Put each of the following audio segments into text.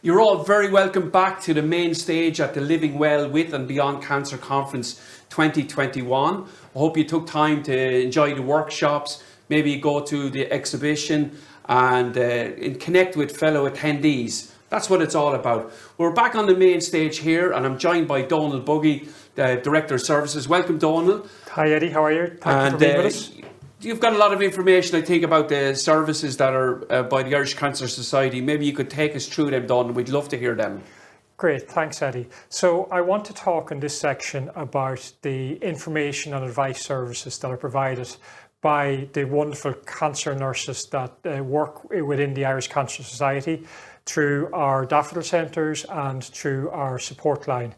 You're all very welcome back to the main stage at the Living Well with and Beyond Cancer Conference 2021. I hope you took time to enjoy the workshops, maybe go to the exhibition and connect with fellow attendees. That's what it's all about. We're back on the main stage here and I'm joined by Donal Buggy, the Director of Services. Welcome, Donal. Hi Eddie, how are you? Thank you for being with us. You've got a lot of information, I think, about the services that are by the Irish Cancer Society. Maybe you could take us through them, Donal. We'd love to hear them. Great, thanks Eddie. So I want to talk in this section about the information and advice services that are provided by the wonderful cancer nurses that work within the Irish Cancer Society through our daffodil centres and through our support line.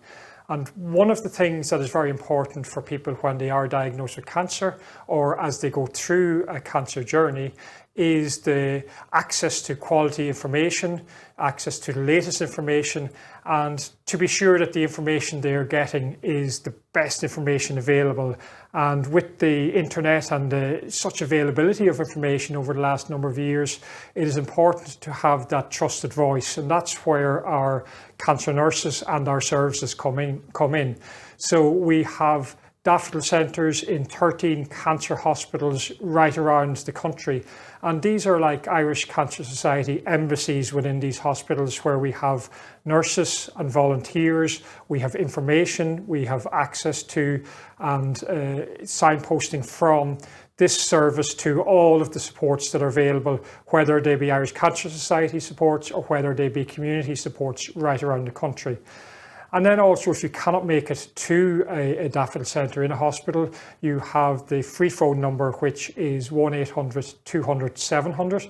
And one of the things that is very important for people when they are diagnosed with cancer or as they go through a cancer journey is the access to quality information, access to the latest information, and to be sure that the information they are getting is the best information available. And with the internet and such availability of information over the last number of years, it is important to have that trusted voice, and that's where our cancer nurses and our services come in. So we have daffodil centres in 13 cancer hospitals right around the country. And these are like Irish Cancer Society embassies within these hospitals where we have nurses and volunteers, we have information, we have access to and signposting from this service to all of the supports that are available, whether they be Irish Cancer Society supports or whether they be community supports right around the country. And then also, if you cannot make it to a daffodil centre in a hospital, you have the free phone number, which is 1-800-200-700.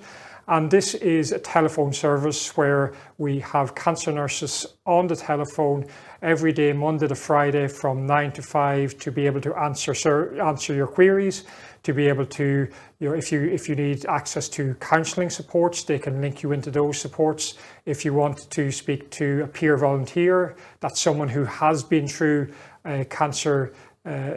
And this is a telephone service where we have cancer nurses on the telephone every day, Monday to Friday, from 9 to 5 to be able to answer your queries, to be able to, if you need access to counselling supports, they can link you into those supports. If you want to speak to a peer volunteer, that's someone who has been through a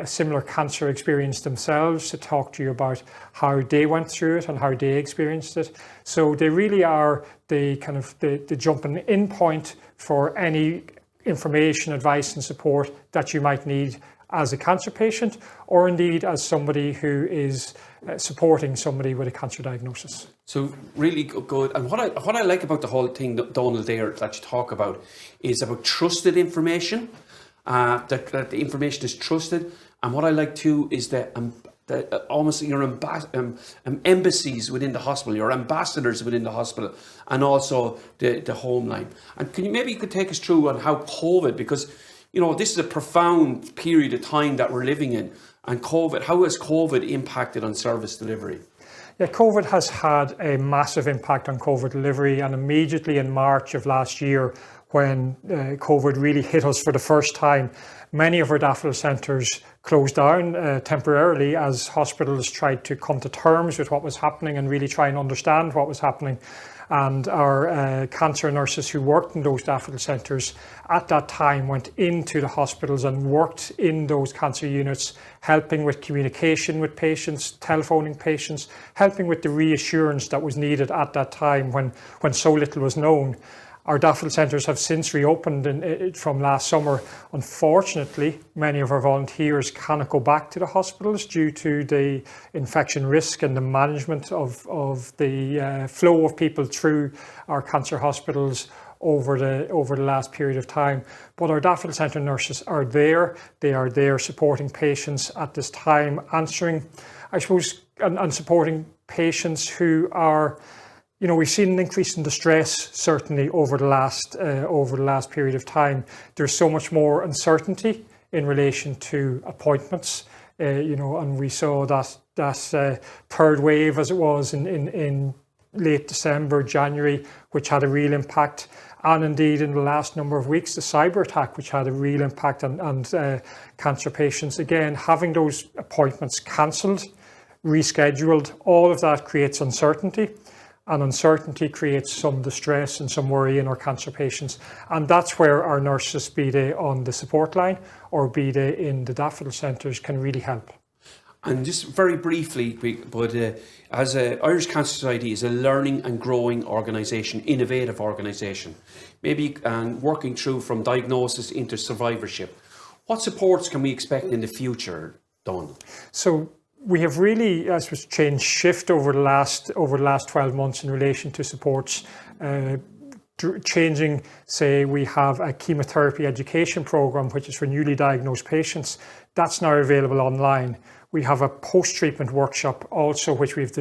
similar cancer experience themselves, to talk to you about how they went through it and how they experienced it. So they really are the kind of the jumping in point for any information, advice and support that you might need as a cancer patient, or indeed as somebody who is supporting somebody with a cancer diagnosis. So really good. And what I like about the whole thing, Donal, there that you talk about is about trusted information, that the information is trusted. And what I like too is that almost your embassies within the hospital, your ambassadors within the hospital, and also the home line. And you could take us through on how COVID, because this is a profound period of time that we're living in, and how has COVID impacted on service delivery? Yeah, COVID has had a massive impact on COVID delivery, and immediately in March of last year, when COVID really hit us for the first time, many of our daffodil centres closed down temporarily as hospitals tried to come to terms with what was happening and really try and understand what was happening. And our cancer nurses who worked in those daffodil centres at that time went into the hospitals and worked in those cancer units, helping with communication with patients, telephoning patients, helping with the reassurance that was needed at that time when so little was known. Our daffodil centres have since reopened from last summer. Unfortunately, many of our volunteers cannot go back to the hospitals due to the infection risk and the management of the flow of people through our cancer hospitals over the last period of time. But our daffodil centre nurses are there. They are there supporting patients at this time, answering, I suppose, and supporting patients who are, we've seen an increase in distress certainly over the last period of time. There's so much more uncertainty in relation to appointments, and we saw that third wave, as it was in late December, January, which had a real impact, and indeed in the last number of weeks, the cyber attack, which had a real impact on cancer patients. Again, having those appointments cancelled, rescheduled, all of that creates uncertainty. And uncertainty creates some distress and some worry in our cancer patients. And that's where our nurses, be they on the support line or be they in the daffodil centres, can really help. And just very briefly, as Irish Cancer Society is a learning and growing organisation, innovative organisation, maybe working through from diagnosis into survivorship. What supports can we expect in the future, Donal? So we have really, I suppose, shift over the last 12 months in relation to supports. Changing, say, we have a chemotherapy education program, which is for newly diagnosed patients. That's now available online. We have a post-treatment workshop also, which we've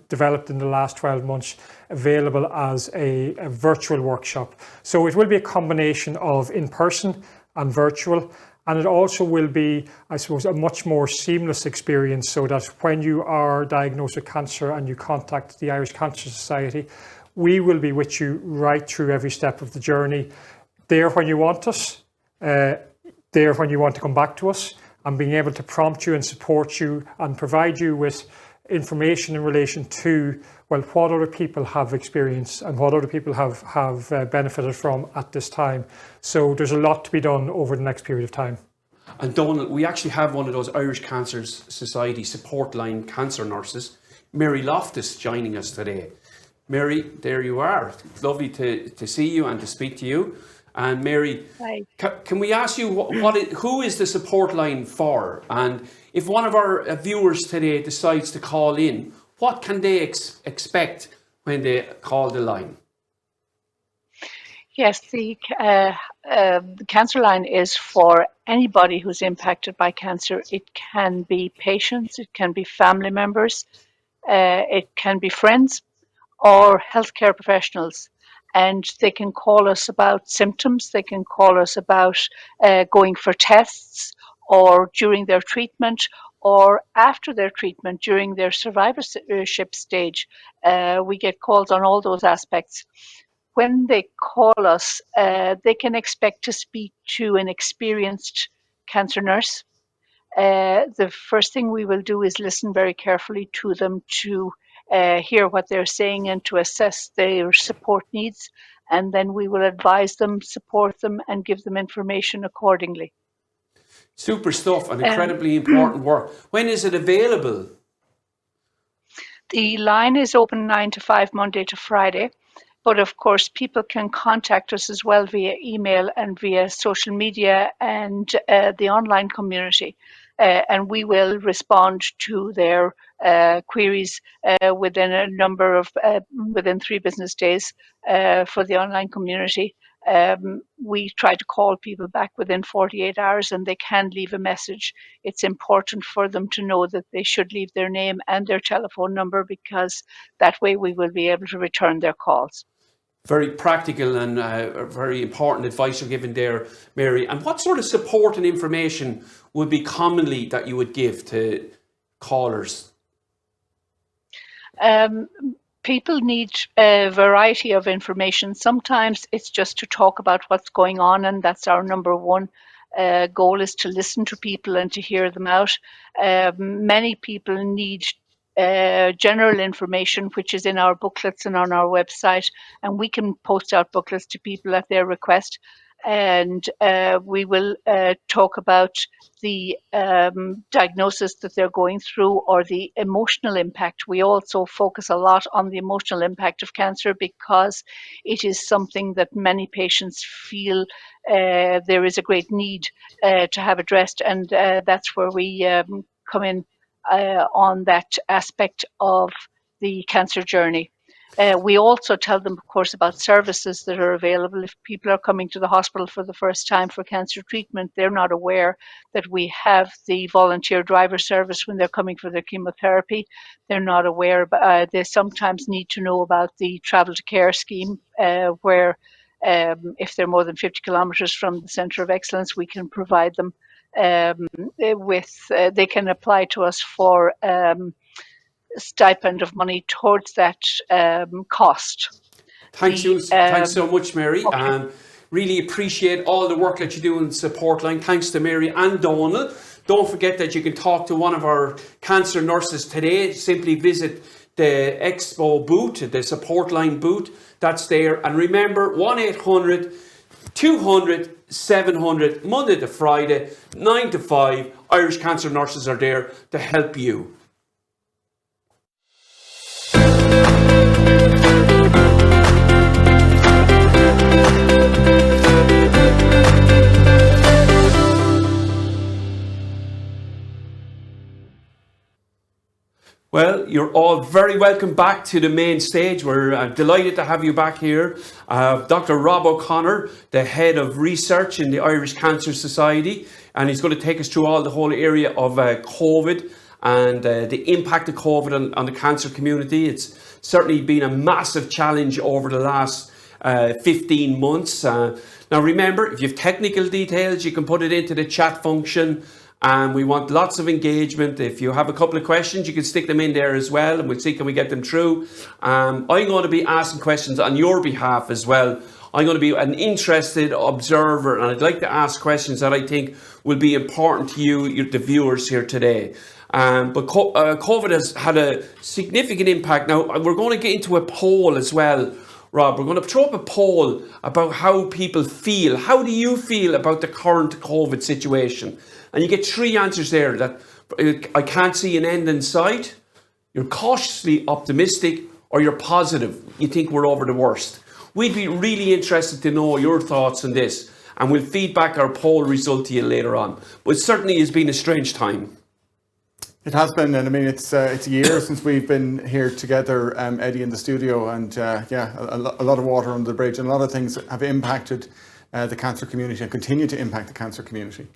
developed in the last 12 months, available as a virtual workshop. So it will be a combination of in-person and virtual. And it also will be, I suppose, a much more seamless experience, so that when you are diagnosed with cancer and you contact the Irish Cancer Society, we will be with you right through every step of the journey, there when you want us, there when you want to come back to us, and being able to prompt you and support you and provide you with information in relation to, well, what other people have experienced and what other people have benefited from at this time. So there's a lot to be done over the next period of time. And Donal, we actually have one of those Irish Cancer Society support line cancer nurses, Mary Loftus, joining us today. Mary, there you are. It's lovely to see you and to speak to you. And Mary, can we ask you who is the support line for? And if one of our viewers today decides to call in, what can they expect when they call the line? Yes, the cancer line is for anybody who's impacted by cancer. It can be patients, it can be family members, it can be friends or healthcare professionals. And they can call us about symptoms, they can call us about going for tests, or during their treatment, or after their treatment, during their survivorship stage. We get calls on all those aspects. When they call us, they can expect to speak to an experienced cancer nurse. The first thing we will do is listen very carefully to them to hear what they're saying and to assess their support needs. And then we will advise them, support them, and give them information accordingly. Super stuff and incredibly important work. When is it available? The line is open 9 to 5, Monday to Friday. But of course, people can contact us as well via email and via social media and the online community. And we will respond to their queries within 3 business days for the online community. We try to call people back within 48 hours, and they can leave a message. It's important for them to know that they should leave their name and their telephone number, because that way we will be able to return their calls. Very practical and very important advice you're giving there, Mary. And what sort of support and information would be commonly that you would give to callers? People need a variety of information. Sometimes it's just to talk about what's going on, and that's our number one goal, is to listen to people and to hear them out. Many people need general information, which is in our booklets and on our website, and we can post out booklets to people at their request. And we will talk about the diagnosis that they're going through, or the emotional impact. We also focus a lot on the emotional impact of cancer, because it is something that many patients feel there is a great need to have addressed, and that's where we come in on that aspect of the cancer journey. We also tell them, of course, about services that are available. If people are coming to the hospital for the first time for cancer treatment, they're not aware that we have the volunteer driver service when they're coming for their chemotherapy. They're not aware, but they sometimes need to know about the travel to care scheme, where if they're more than 50 kilometres from the Centre of Excellence, we can provide them they can apply to us for stipend of money towards that cost. Thanks so much, Mary. Okay. Really appreciate all the work that you do in the support line. Thanks to Mary and Donal. Don't forget that you can talk to one of our cancer nurses today. Simply visit the Expo booth, the support line booth that's there. And remember, 1-800 200 700, Monday to Friday, 9 to 5. Irish Cancer nurses are there to help you. Well, you're all very welcome back to the main stage. We're delighted to have you back here. Dr. Rob O'Connor, the head of research in the Irish Cancer Society, and he's going to take us through the whole area of COVID and the impact of COVID on the cancer community. It's certainly been a massive challenge over the last 15 months. Now remember, if you have technical details, you can put it into the chat function. And we want lots of engagement. If you have a couple of questions, you can stick them in there as well, and we'll see can we get them through. I'm going to be asking questions on your behalf as well. I'm going to be an interested observer, and I'd like to ask questions that I think will be important to you, the viewers here today. But COVID has had a significant impact. Now, we're going to get into a poll as well, Rob. We're going to throw up a poll about how people feel. How do you feel about the current COVID situation? And you get three answers there: that I can't see an end in sight, you're cautiously optimistic, or you're positive. You think we're over the worst. We'd be really interested to know your thoughts on this, and we'll feed back our poll result to you later on. But it certainly has been a strange time. It has been, and I mean, it's a year since we've been here together, Eddie, in the studio, and a lot of water under the bridge, and a lot of things have impacted the cancer community and continue to impact the cancer community.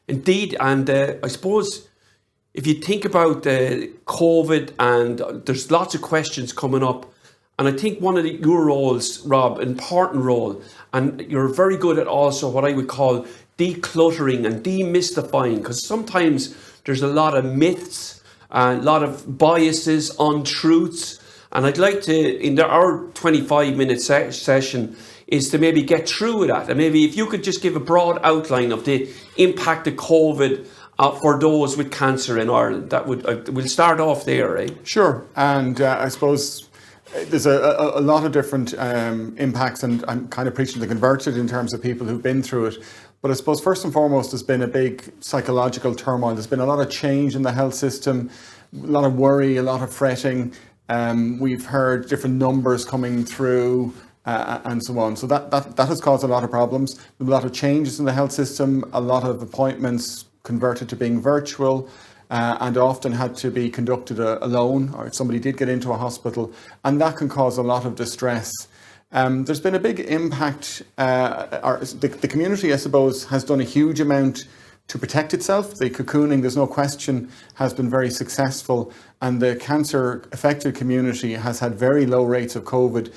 Indeed, and I suppose if you think about COVID, and there's lots of questions coming up, and I think one of your roles, Rob, important role, and you're very good at also what I would call decluttering and demystifying, because sometimes there's a lot of myths, a lot of biases, untruths, and I'd like to, in our 25-minute session, is to maybe get through that. And maybe if you could just give a broad outline of the impact of COVID for those with cancer in Ireland, that would, we'll start off there, eh? Sure, and I suppose there's a lot of different impacts, and I'm kind of preaching to the converted in terms of people who've been through it. But I suppose first and foremost, there's been a big psychological turmoil. There's been a lot of change in the health system, a lot of worry, a lot of fretting. We've heard different numbers coming through, and so on. So that has caused a lot of problems, a lot of changes in the health system, a lot of appointments converted to being virtual, and often had to be conducted alone, or if somebody did get into a hospital, and that can cause a lot of distress. There's been a big impact. The community, I suppose, has done a huge amount to protect itself. The cocooning, there's no question, has been very successful, and the cancer-affected community has had very low rates of COVID.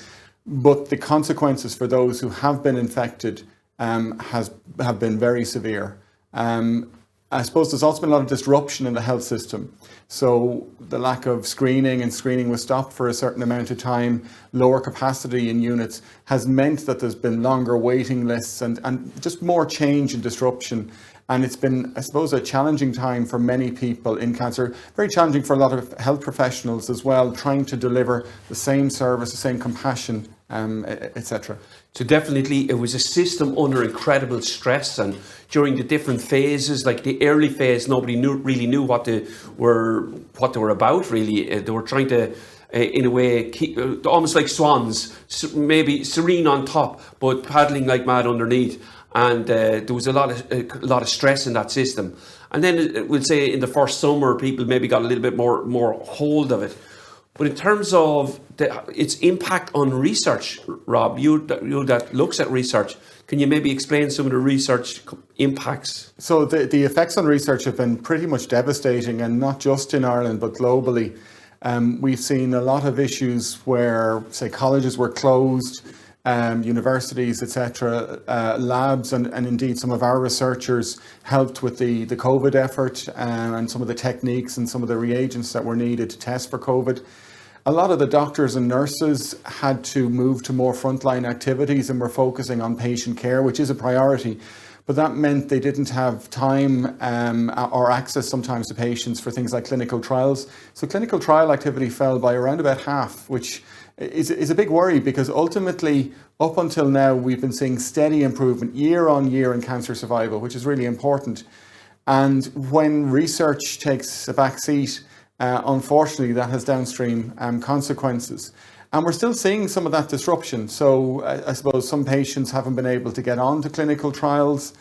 But the consequences for those who have been infected have been very severe. I suppose there's also been a lot of disruption in the health system. So the lack of screening, and screening was stopped for a certain amount of time, lower capacity in units, has meant that there's been longer waiting lists and just more change and disruption. And it's been, I suppose, a challenging time for many people in cancer, very challenging for a lot of health professionals as well, trying to deliver the same service, the same compassion, etc. So definitely it was a system under incredible stress, and during the different phases, like the early phase, nobody really knew what they were about, really. They were trying to, in a way, keep, almost like swans, maybe serene on top, but paddling like mad underneath. And there was a lot of stress in that system. And then we'll say in the first summer, people maybe got a little bit more hold of it. But in terms of its impact on research, Rob, you that looks at research, can you maybe explain some of the research impacts? So the effects on research have been pretty much devastating, and not just in Ireland, but globally. We've seen a lot of issues where, say, colleges were closed, universities, etc., labs, and indeed some of our researchers helped with the COVID effort, and some of the techniques and some of the reagents that were needed to test for COVID. A lot of the doctors and nurses had to move to more frontline activities and were focusing on patient care, which is a priority. But that meant they didn't have time or access sometimes to patients for things like clinical trials. So clinical trial activity fell by around about half, which is a big worry, because ultimately, up until now, we've been seeing steady improvement year on year in cancer survival, which is really important. And when research takes a back seat, unfortunately, that has downstream consequences. And we're still seeing some of that disruption. So I suppose some patients haven't been able to get on to clinical trials.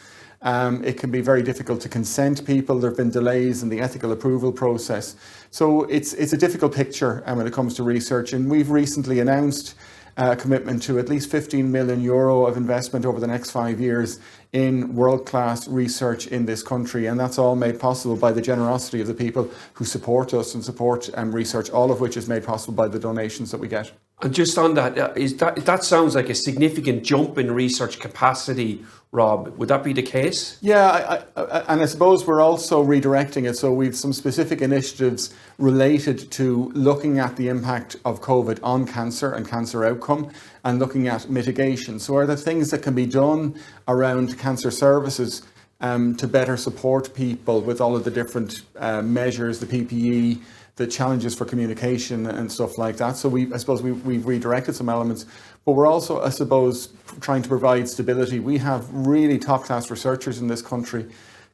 It can be very difficult to consent people. There have been delays in the ethical approval process. So it's a difficult picture when it comes to research. And we've recently announced a commitment to at least €15 million of investment over the next 5 years in world-class research in this country. And that's all made possible by the generosity of the people who support us and support research, all of which is made possible by the donations that we get. And just on that, that sounds like a significant jump in research capacity, Rob. Would that be the case? Yeah, and I suppose we're also redirecting it. So we've some specific initiatives related to looking at the impact of COVID on cancer and cancer outcome, and looking at mitigation. So are there things that can be done around cancer services to better support people with all of the different measures, the PPE, the challenges for communication and stuff like that. So I suppose we've redirected some elements, but we're also, I suppose, trying to provide stability. We have really top-class researchers in this country,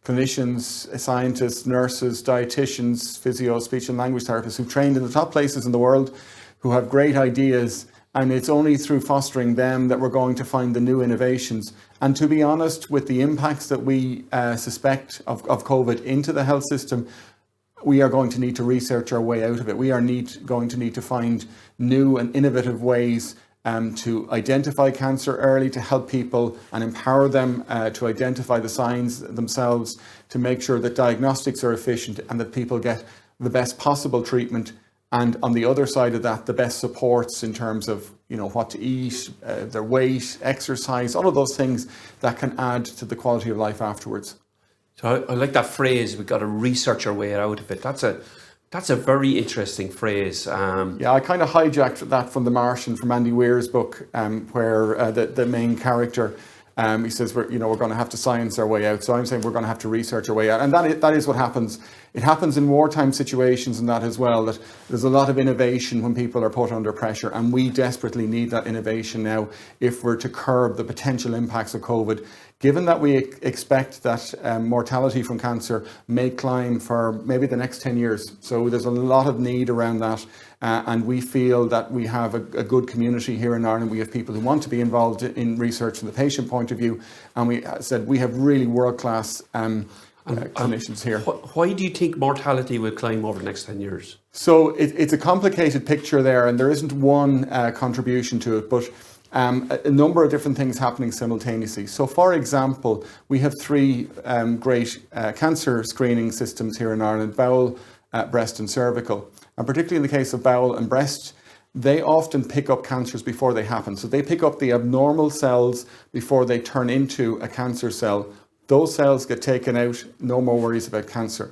clinicians, scientists, nurses, dietitians, physios, speech and language therapists who've trained in the top places in the world, who have great ideas, and it's only through fostering them that we're going to find the new innovations. And to be honest, with the impacts that we suspect of COVID into the health system, we are going to need to research our way out of it. We are going to need to find new and innovative ways to identify cancer early, to help people and empower them to identify the signs themselves, to make sure that diagnostics are efficient and that people get the best possible treatment. And on the other side of that, the best supports in terms of, what to eat, their weight, exercise, all of those things that can add to the quality of life afterwards. So I like that phrase, we've got to research our way out of it. That's a very interesting phrase. Yeah, I kind of hijacked that from The Martian, from Andy Weir's book, where the main character, he says, we're going to have to science our way out. So I'm saying we're going to have to research our way out. And that is what happens. It happens in wartime situations and that as well, that there's a lot of innovation when people are put under pressure. And we desperately need that innovation now if we're to curb the potential impacts of COVID. Given that we expect that mortality from cancer may climb for maybe the next 10 years. So there's a lot of need around that. And we feel that we have a good community here in Ireland. We have people who want to be involved in research from the patient point of view. And we said we have really world-class clinicians here. Why do you think mortality will climb over the next 10 years? So it's a complicated picture there, and there isn't one contribution to it, but a number of different things happening simultaneously. So for example, we have 3 great cancer screening systems here in Ireland: bowel, breast and cervical. And particularly in the case of bowel and breast, they often pick up cancers before they happen. So they pick up the abnormal cells before they turn into a cancer cell. Those cells get taken out, no more worries about cancer.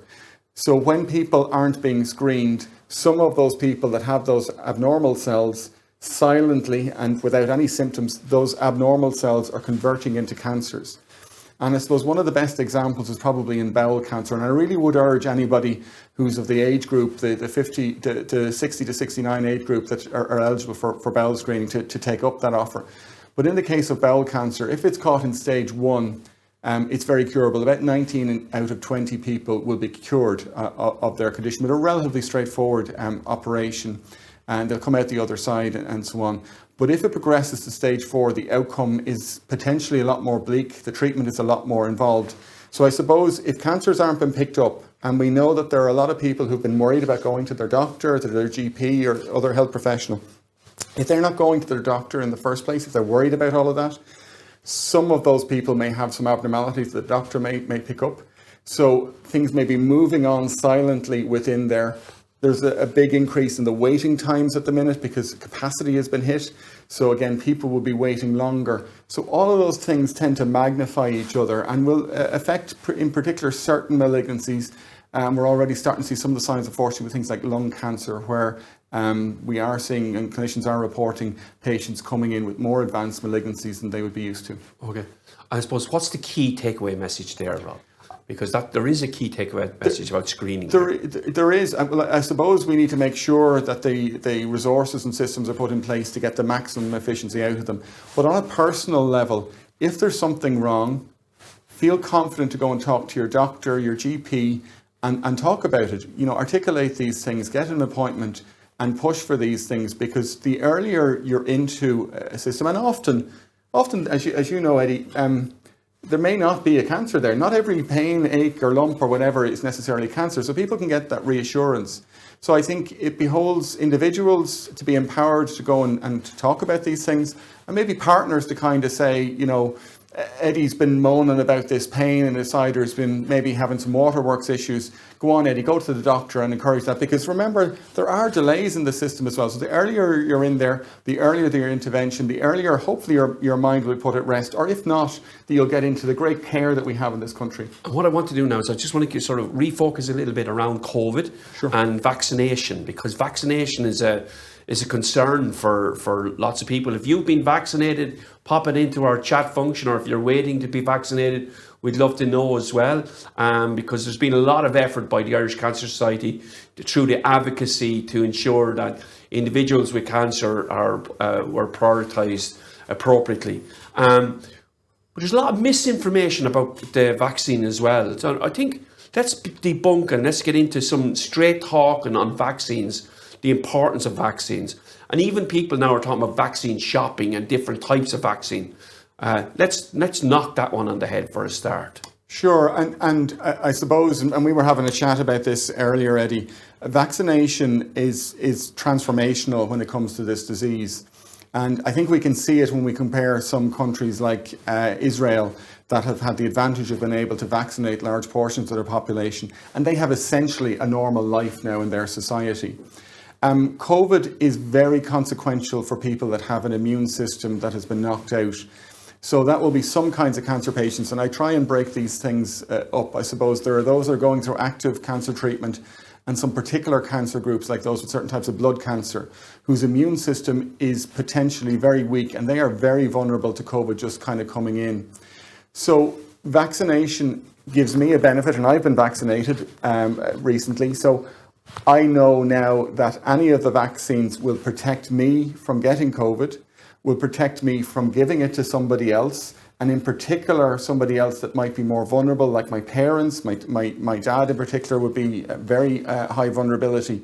So when people aren't being screened, some of those people that have those abnormal cells, silently and without any symptoms, those abnormal cells are converting into cancers. And I suppose one of the best examples is probably in bowel cancer. And I really would urge anybody who's of the age group, the 50 to 60 to 69 age group that are eligible for bowel screening to take up that offer. But in the case of bowel cancer, if it's caught in stage 1, it's very curable. About 19 out of 20 people will be cured of their condition with a relatively straightforward operation. And they'll come out the other side and so on. But if it progresses to stage 4, the outcome is potentially a lot more bleak. The treatment is a lot more involved. So I suppose if cancers aren't been picked up, and we know that there are a lot of people who've been worried about going to their doctor, to their GP or other health professional, if they're not going to their doctor in the first place, if they're worried about all of that, some of those people may have some abnormalities that the doctor may pick up. So things may be moving on silently within there. There's a big increase in the waiting times at the minute because capacity has been hit. So again, people will be waiting longer. So all of those things tend to magnify each other and will affect, in particular, certain malignancies. We're already starting to see some of the signs, unfortunately, with things like lung cancer, where we are seeing, and clinicians are reporting, patients coming in with more advanced malignancies than they would be used to. Okay. I suppose, what's the key takeaway message there, Rob? Because there is a key takeaway message about screening. There is. I suppose we need to make sure that the resources and systems are put in place to get the maximum efficiency out of them. But on a personal level, if there's something wrong, feel confident to go and talk to your doctor, your GP, and talk about it. Articulate these things, get an appointment, and push for these things, because the earlier you're into a system, and often, as you know, Eddie, there may not be a cancer there. Not every pain, ache or lump or whatever is necessarily cancer. So people can get that reassurance. So I think it beholds individuals to be empowered to go and to talk about these things, and maybe partners to kind of say, Eddie's been moaning about this pain in his side, or has been maybe having some waterworks issues. Go on, Eddie, go to the doctor and encourage that, because remember, there are delays in the system as well. So the earlier you're in there, the earlier your intervention, the earlier hopefully your mind will put at rest, or if not, you'll get into the great care that we have in this country. And what I want to do now is I just want to sort of refocus a little bit around COVID and vaccination, because vaccination is a concern for lots of people. If you've been vaccinated, pop it into our chat function, or if you're waiting to be vaccinated, we'd love to know as well, because there's been a lot of effort by the Irish Cancer Society through the advocacy to ensure that individuals with cancer were prioritised appropriately. But there's a lot of misinformation about the vaccine as well. So I think let's debunk and let's get into some straight talking on vaccines, the importance of vaccines. And even people now are talking about vaccine shopping and different types of vaccine. Let's knock that one on the head for a start. Sure, and I suppose, and we were having a chat about this earlier, Eddie, vaccination is transformational when it comes to this disease. And I think we can see it when we compare some countries like Israel that have had the advantage of being able to vaccinate large portions of their population, and they have essentially a normal life now in their society. COVID is very consequential for people that have an immune system that has been knocked out. So that will be some kinds of cancer patients, and I try and break these things up. I suppose there are those that are going through active cancer treatment, and some particular cancer groups like those with certain types of blood cancer whose immune system is potentially very weak, and they are very vulnerable to COVID just kind of coming in. So vaccination gives me a benefit, and I've been vaccinated recently. So I know now that any of the vaccines will protect me from getting COVID, will protect me from giving it to somebody else, and in particular somebody else that might be more vulnerable, like my parents, my dad in particular would be very high vulnerability.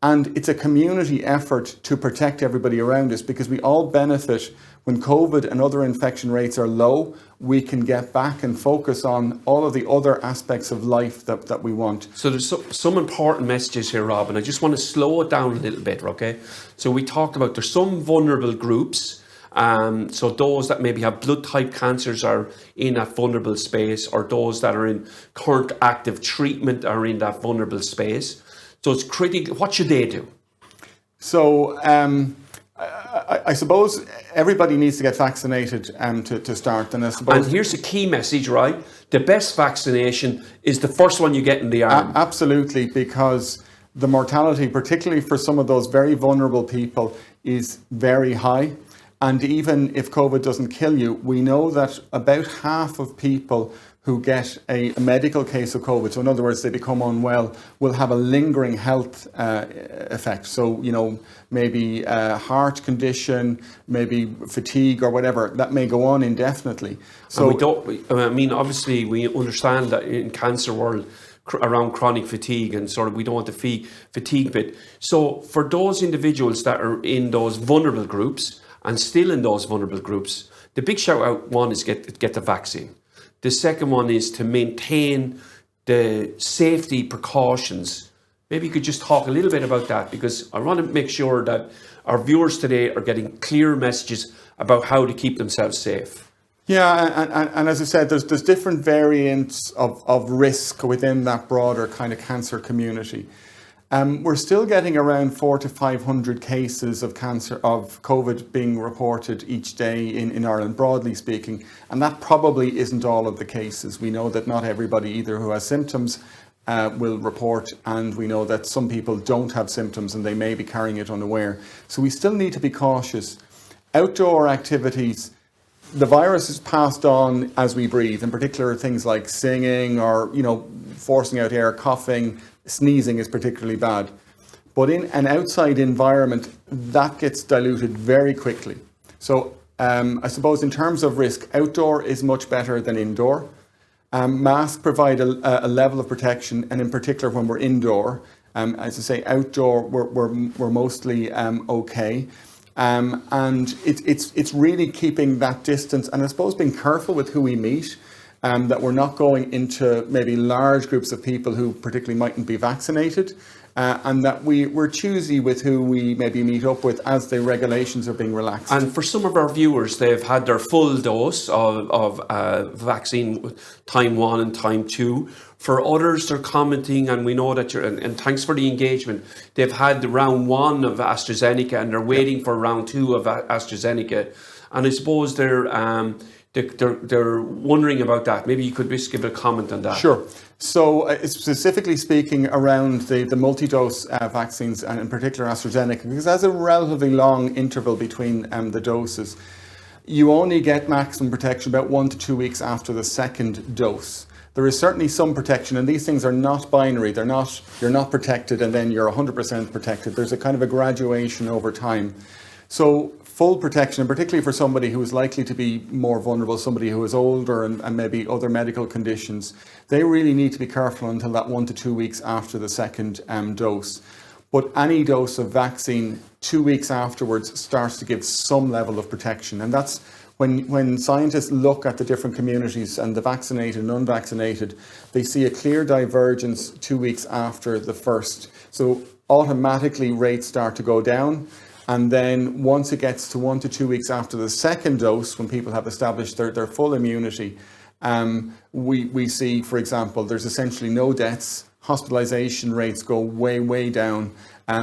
And it's a community effort to protect everybody around us, because we all benefit when COVID and other infection rates are low. We can get back and focus on all of the other aspects of life that we want. So there's some important messages here, Rob, and I just want to slow it down a little bit, okay? So we talked about there's some vulnerable groups. So those that maybe have blood type cancers are in that vulnerable space, or those that are in current active treatment are in that vulnerable space. So it's critical. What should they do? So I suppose everybody needs to get vaccinated to start. And I suppose, and here's the key message, right? The best vaccination is the first one you get in the arm. Absolutely, because the mortality, particularly for some of those very vulnerable people, is very high. And even if COVID doesn't kill you, we know that about half of people who get a medical case of COVID, so in other words, they become unwell, will have a lingering health effect. So, maybe a heart condition, maybe fatigue or whatever, that may go on indefinitely. So obviously we understand that in cancer world, around chronic fatigue, and sort of we don't want the fatigue bit. So for those individuals that are in those vulnerable groups, and still in those vulnerable groups, the big shout out one is get the vaccine. The second one is to maintain the safety precautions. Maybe you could just talk a little bit about that, because I want to make sure that our viewers today are getting clear messages about how to keep themselves safe. Yeah, and as I said, there's different variants of risk within that broader kind of cancer community. We're still getting around 400 to 500 cases of COVID being reported each day in Ireland, broadly speaking. And that probably isn't all of the cases. We know that not everybody either who has symptoms will report, and we know that some people don't have symptoms and they may be carrying it unaware. So we still need to be cautious. Outdoor activities, the virus is passed on as we breathe. In particular, things like singing or, forcing out air, coughing, sneezing is particularly bad. But in an outside environment, that gets diluted very quickly. So I suppose in terms of risk, outdoor is much better than indoor. Masks provide a level of protection, and in particular when we're indoor, as I say, outdoor we're mostly okay. And it's really keeping that distance, and I suppose being careful with who we meet, that we're not going into maybe large groups of people who particularly mightn't be vaccinated, and that we're choosy with who we maybe meet up with as the regulations are being relaxed. And for some of our viewers, they've had their full dose of vaccine, time 1 and time 2. For others, they're commenting, and we know that and thanks for the engagement, they've had the round 1 of AstraZeneca and they're waiting for round 2 of AstraZeneca. And I suppose they're wondering about that. Maybe you could just give a comment on that. Sure. So specifically speaking around the multi-dose vaccines, and in particular AstraZeneca, because there's a relatively long interval between the doses, you only get maximum protection about 1 to 2 weeks after the second dose. There is certainly some protection, and these things are not binary. You're not protected and then you're 100% protected. There's a kind of a graduation over time. So full protection, and particularly for somebody who is likely to be more vulnerable, somebody who is older and maybe other medical conditions, they really need to be careful until that 1 to 2 weeks after the second dose. But any dose of vaccine 2 weeks afterwards starts to give some level of protection. And that's when scientists look at the different communities and the vaccinated and unvaccinated, they see a clear divergence 2 weeks after the first. So automatically rates start to go down. And then once it gets to 1 to 2 weeks after the second dose, when people have established their full immunity, we see, for example, there's essentially no deaths. Hospitalization rates go way, way down.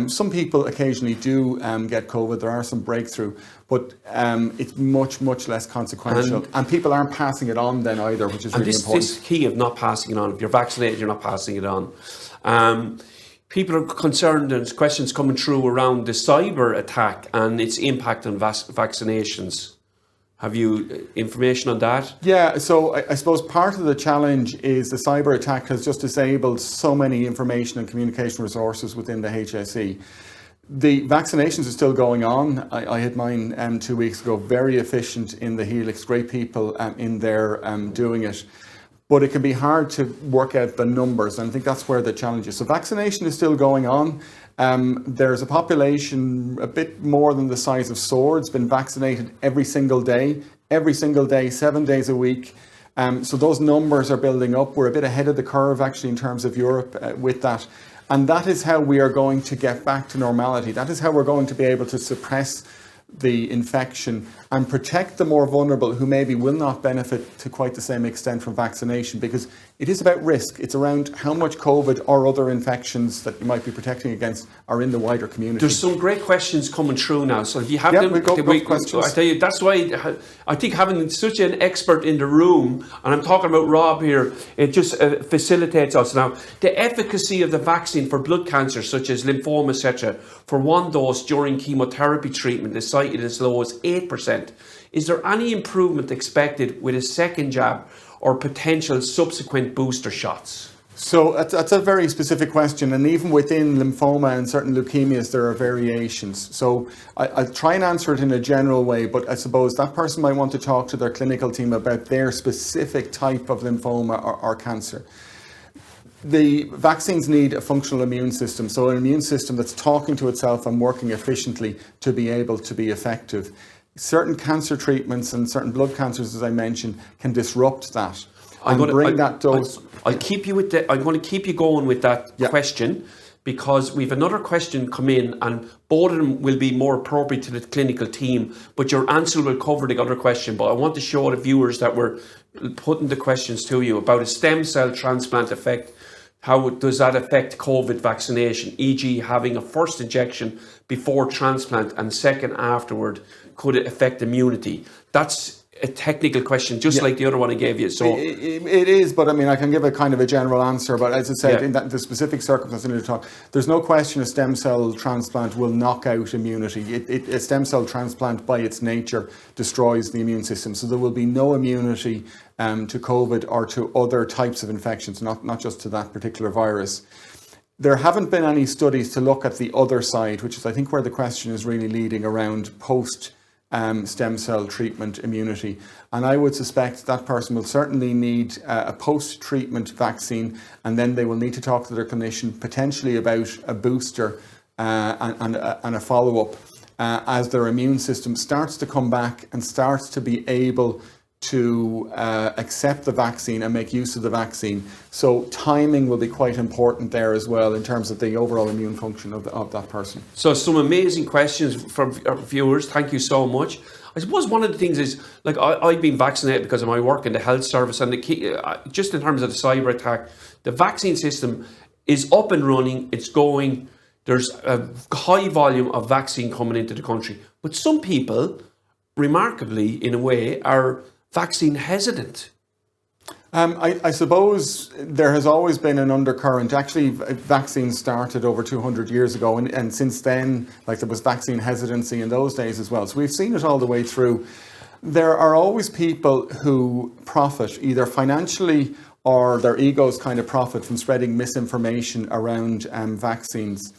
Some people occasionally do get COVID. There are some breakthrough, but it's much, much less consequential. And people aren't passing it on then either, which is really important. This key of not passing it on. If you're vaccinated, you're not passing it on. People are concerned, and questions coming through around the cyber attack and its impact on vaccinations. Have you information on that? Yeah, so I suppose part of the challenge is the cyber attack has just disabled so many information and communication resources within the HSE. The vaccinations are still going on. I had mine 2 weeks ago, very efficient in the Helix, great people in there doing it. But it can be hard to work out the numbers, and I think that's where the challenge is. So vaccination is still going on. There's a population a bit more than the size of Swords been vaccinated every single day, 7 days a week. So those numbers are building up. We're a bit ahead of the curve actually in terms of Europe with that. And that is how we are going to get back to normality. That is how we're going to be able to suppress the infection and protect the more vulnerable who maybe will not benefit to quite the same extent from vaccination, because it is about risk. It's around how much COVID or other infections that you might be protecting against are in the wider community. There's some great questions coming through now. So if you have them, we've got questions. I tell you, that's why I think having such an expert in the room, and I'm talking about Rob here, it just facilitates us. Now, the efficacy of the vaccine for blood cancers such as lymphoma, etc., for 1 dose during chemotherapy treatment is cited as low as 8%. Is there any improvement expected with a second jab or potential subsequent booster shots? So that's a very specific question, and even within lymphoma and certain leukemias there are variations. So I'll try and answer it in a general way, but I suppose that person might want to talk to their clinical team about their specific type of lymphoma or cancer. The vaccines need a functional immune system, so an immune system that's talking to itself and working efficiently to be able to be effective. Certain cancer treatments and certain blood cancers, as I mentioned, can disrupt that. I'm going to keep you going with that question, because we've another question come in, and both of them will be more appropriate to the clinical team, but your answer will cover the other question. But I want to show the viewers that we're putting the questions to you about a stem cell transplant effect. How does that affect COVID vaccination, e.g. having a first injection before transplant and second afterward? Could it affect immunity? That's a technical question, just like the other one I gave you. So it is, but I mean, I can give a kind of a general answer. But as I said, in the specific circumstance I need to talk, there's no question a stem cell transplant will knock out immunity. A stem cell transplant, by its nature, destroys the immune system. So there will be no immunity to COVID or to other types of infections, not just to that particular virus. There haven't been any studies to look at the other side, which is, I think, where the question is really leading, around post stem cell treatment immunity. And I would suspect that person will certainly need a post-treatment vaccine, and then they will need to talk to their clinician potentially about a booster and a follow-up as their immune system starts to come back and starts to be able to accept the vaccine and make use of the vaccine. So timing will be quite important there as well in terms of the overall immune function of that person. So some amazing questions from our viewers. Thank you so much. I suppose one of the things is, like, I've been vaccinated because of my work in the health service, and the key, just in terms of the cyber attack, the vaccine system is up and running. It's going. There's a high volume of vaccine coming into the country. But some people, remarkably, in a way, are vaccine hesitant. I suppose there has always been an undercurrent. Actually, vaccines started over 200 years ago, and since then, like, there was vaccine hesitancy in those days as well. So we've seen it all the way through. There are always people who profit, either financially or their egos kind of profit from spreading misinformation around vaccines.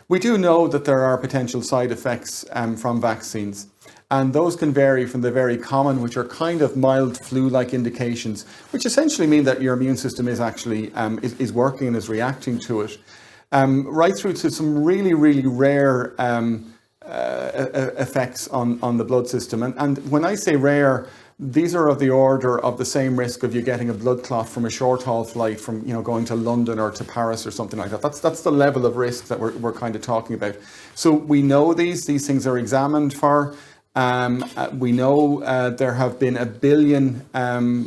We do know that there are potential side effects from vaccines. And those can vary from the very common, which are kind of mild flu-like indications, which essentially mean that your immune system is actually is working and is reacting to it, right through to some really, really rare effects on the blood system. And when I say rare, these are of the order of the same risk of you getting a blood clot from a short-haul flight from, going to London or to Paris or something like that. That's the level of risk that we're kind of talking about. So we know these things are examined for. We know there have been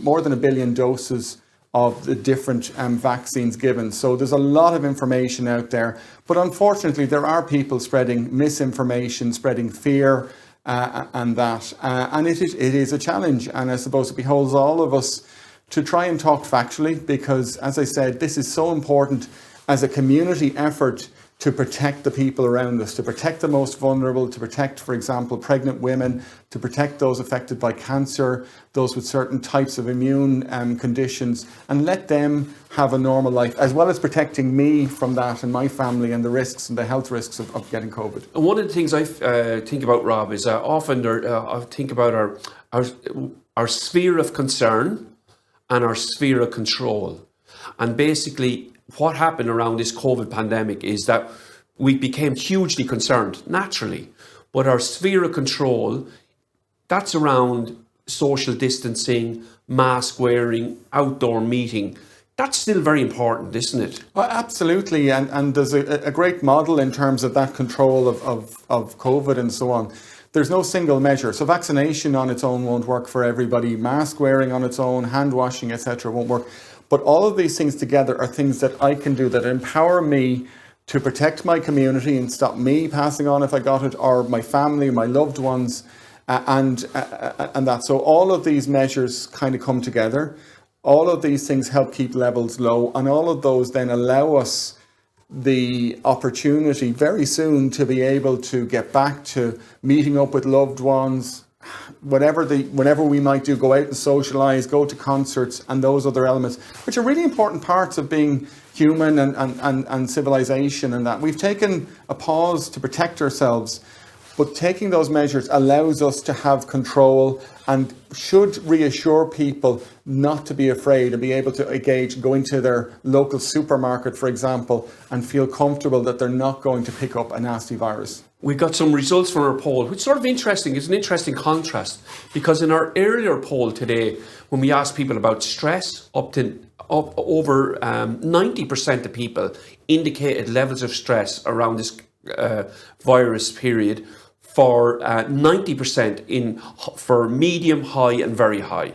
more than a billion doses of the different vaccines given. So there's a lot of information out there. But unfortunately, there are people spreading misinformation, spreading fear, and that. And it is a challenge. And I suppose it beholds all of us to try and talk factually, because, as I said, this is so important as a community effort to protect the people around us, to protect the most vulnerable, to protect, for example, pregnant women, to protect those affected by cancer, those with certain types of immune conditions, and let them have a normal life, as well as protecting me from that and my family and the risks and the health risks of getting COVID. And one of the things I think about, Rob, is often I think about our sphere of concern and our sphere of control. And basically, what happened around this COVID pandemic is that we became hugely concerned, naturally. But our sphere of control, that's around social distancing, mask wearing, outdoor meeting. That's still very important, isn't it? Well, absolutely. And there's a great model in terms of that control of COVID and so on. There's no single measure. So vaccination on its own won't work for everybody. Mask wearing on its own, hand washing, etc. won't work. But all of these things together are things that I can do that empower me to protect my community and stop me passing on if I got it, or my family, my loved ones, and that. So all of these measures kind of come together. All of these things help keep levels low, and all of those then allow us the opportunity very soon to be able to get back to meeting up with loved ones, whatever we might do, go out and socialise, go to concerts, and those other elements, which are really important parts of being human and civilization. And that we've taken a pause to protect ourselves, but taking those measures allows us to have control and should reassure people not to be afraid and be able to engage, go into their local supermarket, for example, and feel comfortable that they're not going to pick up a nasty virus. We got some results from our poll, which is sort of interesting. It's an interesting contrast, because in our earlier poll today, when we asked people about stress, over 90% of people indicated levels of stress around this virus period, for 90% for medium, high, and very high.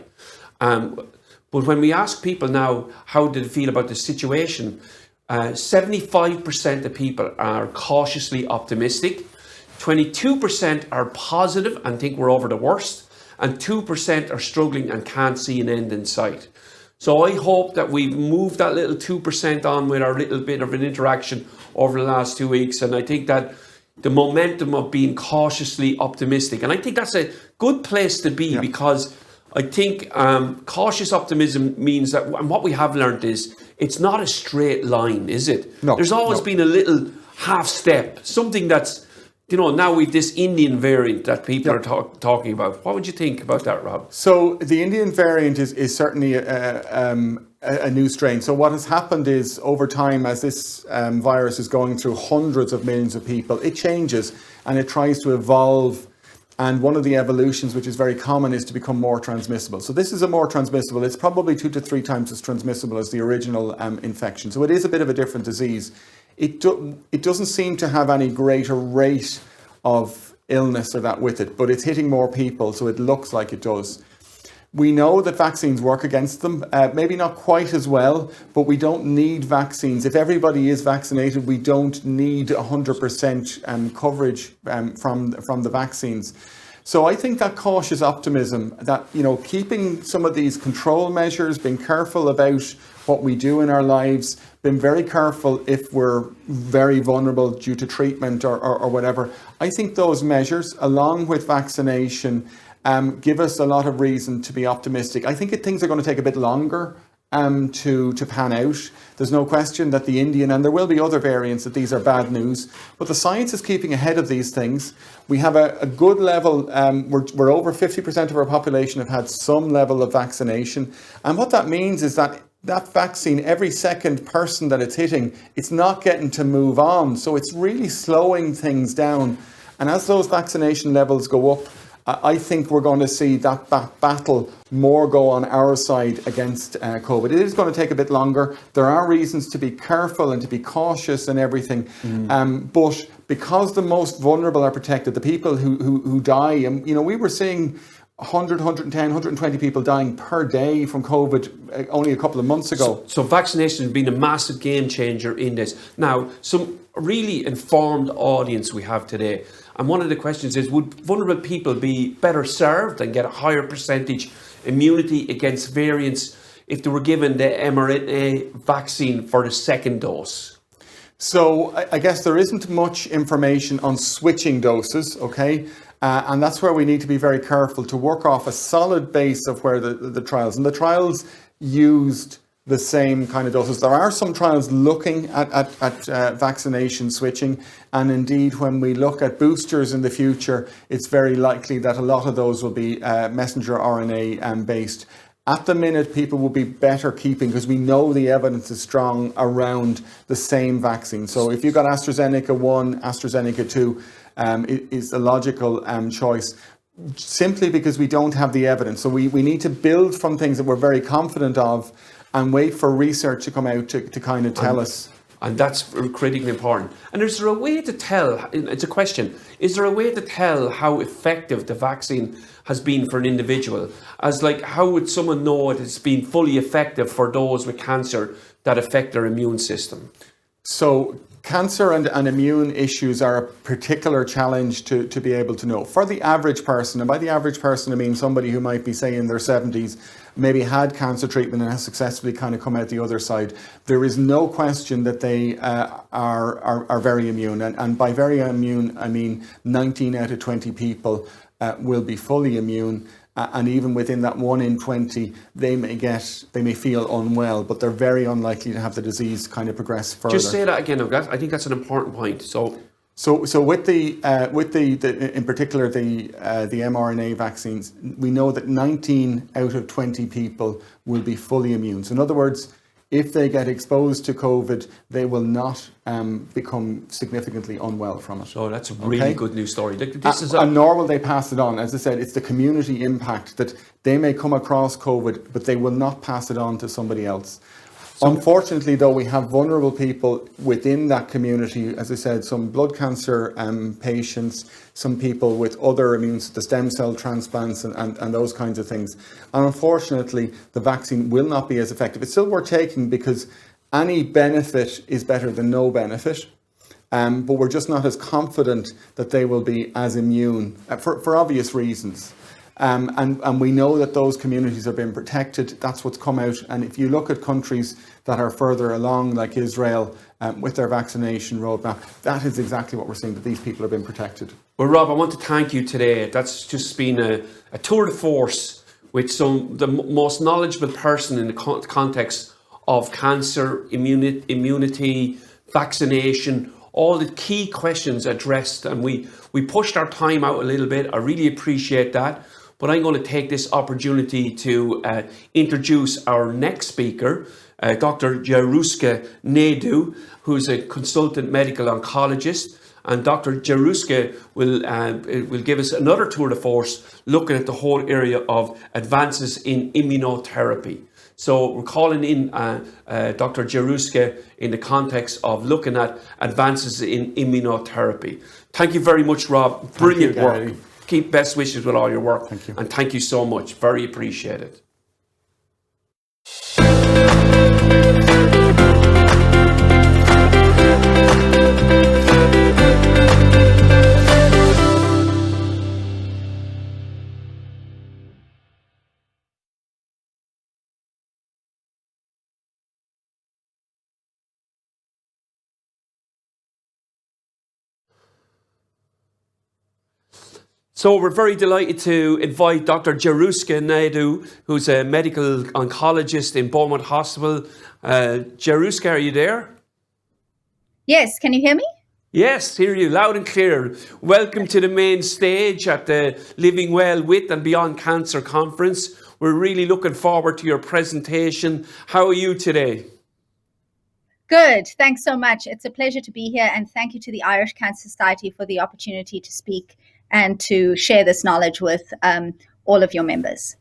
But when we ask people now how do they feel about the situation, 75% of people are cautiously optimistic. 22% are positive and think we're over the worst, and 2% are struggling and can't see an end in sight. So I hope that we've moved that little 2% on with our little bit of an interaction over the last 2 weeks. And I think that the momentum of being cautiously optimistic, and I think that's a good place to be, because I think cautious optimism means that, and what we have learned is, it's not a straight line, is it? No. There's always been a little half step, something that's, now we've this Indian variant that people are talking about. What would you think about that, Rob? So the Indian variant is certainly a new strain. So what has happened is, over time, as this virus is going through hundreds of millions of people, it changes and it tries to evolve. And one of the evolutions, which is very common, is to become more transmissible. So this is a more transmissible. It's probably 2 to 3 times as transmissible as the original infection. So it is a bit of a different disease. It doesn't seem to have any greater rate of illness or that with it, but it's hitting more people, so it looks like it does. We know that vaccines work against them, maybe not quite as well, but we don't need vaccines. If everybody is vaccinated, we don't need 100% coverage from the vaccines. So I think that cautious optimism, that, keeping some of these control measures, being careful about what we do in our lives, being very careful if we're very vulnerable due to treatment or whatever. I think those measures, along with vaccination, give us a lot of reason to be optimistic. I think things are going to take a bit longer to pan out. There's no question that the Indian, and there will be other variants, that these are bad news, but the science is keeping ahead of these things. We have a good level, we're over 50% of our population have had some level of vaccination, and what that means is that vaccine, every second person that it's hitting, it's not getting to move on, so it's really slowing things down. And as those vaccination levels go up, I think we're going to see that battle more go on our side against COVID. It is going to take a bit longer. There are reasons to be careful and to be cautious and everything. But because the most vulnerable are protected, the people who die, and we were seeing 100, 110, 120 people dying per day from COVID only a couple of months ago. So vaccination has been a massive game changer in this. Now, some really informed audience we have today. And one of the questions is, would vulnerable people be better served and get a higher percentage immunity against variants if they were given the mRNA vaccine for the second dose? So I guess there isn't much information on switching doses, okay? And that's where we need to be very careful to work off a solid base of where the trials, and the trials used the same kind of doses. There are some trials looking at vaccination switching, and indeed when we look at boosters in the future, it's very likely that a lot of those will be messenger RNA based. At the minute, people will be better keeping, because we know the evidence is strong around the same vaccine. So if you've got AstraZeneca 1, AstraZeneca 2, is the logical choice, simply because we don't have the evidence. So we need to build from things that we're very confident of and wait for research to come out to kind of tell us. And that's critically important. And is there a way to tell, it's a question, is there a way to tell how effective the vaccine has been for an individual? As like, how would someone know it's been fully effective for those with cancer that affect their immune system? So cancer and immune issues are a particular challenge to be able to know. For the average person, and by the average person I mean somebody who might be, say, in their 70s, maybe had cancer treatment and has successfully kind of come out the other side, there is no question that they are very immune. And by very immune, I mean 19 out of 20 people will be fully immune. And even within that 1 in 20, they may feel unwell, but they're very unlikely to have the disease kind of progress further. Just say that again. I think that's an important point. So with the in particular the mRNA vaccines, we know that 19 out of 20 people will be fully immune. So in other words, if they get exposed to COVID, they will not become significantly unwell from it. So that's a really good news story. And nor will they pass it on. As I said, it's the community impact that they may come across COVID, but they will not pass it on to somebody else. Unfortunately, though, we have vulnerable people within that community. As I said, some blood cancer patients, some people with other the stem cell transplants and those kinds of things. And unfortunately, the vaccine will not be as effective. It's still worth taking because any benefit is better than no benefit. But we're just not as confident that they will be as immune for obvious reasons. And we know that those communities are being protected. That's what's come out. And if you look at countries that are further along, like Israel, with their vaccination roadmap, that is exactly what we're seeing, that these people are being protected. Well, Rob, I want to thank you today. That's just been a tour de force with the most knowledgeable person in the context of cancer, immunity, vaccination, all the key questions addressed. And we pushed our time out a little bit. I really appreciate that. But I'm going to take this opportunity to introduce our next speaker, Dr. Jarushka Naidoo, who's a consultant medical oncologist. And Dr. Jarushka will give us another tour de force looking at the whole area of advances in immunotherapy. So we're calling in Dr. Jarushka in the context of looking at advances in immunotherapy. Thank you very much, Rob. Brilliant work. Keep best wishes with all your work. Thank you. And thank you so much. Very appreciated. So we're very delighted to invite Dr. Jarushka Naidoo, who's a medical oncologist in Beaumont Hospital. Jarushka, are you there? Yes, can you hear me? Yes, hear you loud and clear. Welcome to the main stage at the Living Well With and Beyond Cancer Conference. We're really looking forward to your presentation. How are you today? Good, thanks so much. It's a pleasure to be here, and thank you to the Irish Cancer Society for the opportunity to speak and to share this knowledge with all of your members.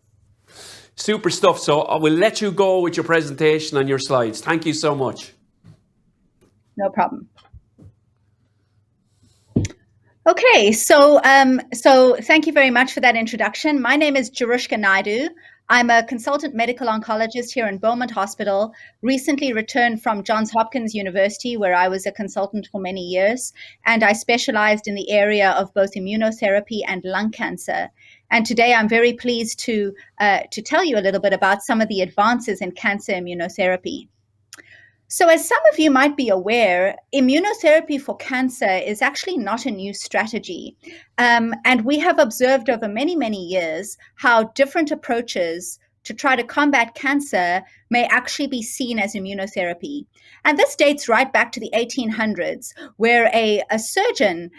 Super stuff. So I will let you go with your presentation and your slides. Thank you so much. No problem. Okay, so thank you very much for that introduction. My name is Jarushka Naidoo. I'm a consultant medical oncologist here in Beaumont Hospital, recently returned from Johns Hopkins University, where I was a consultant for many years, and I specialized in the area of both immunotherapy and lung cancer. And today I'm very pleased to tell you a little bit about some of the advances in cancer immunotherapy. So as some of you might be aware, immunotherapy for cancer is actually not a new strategy. And we have observed over many, many years how different approaches to try to combat cancer may actually be seen as immunotherapy. And this dates right back to the 1800s, where a surgeon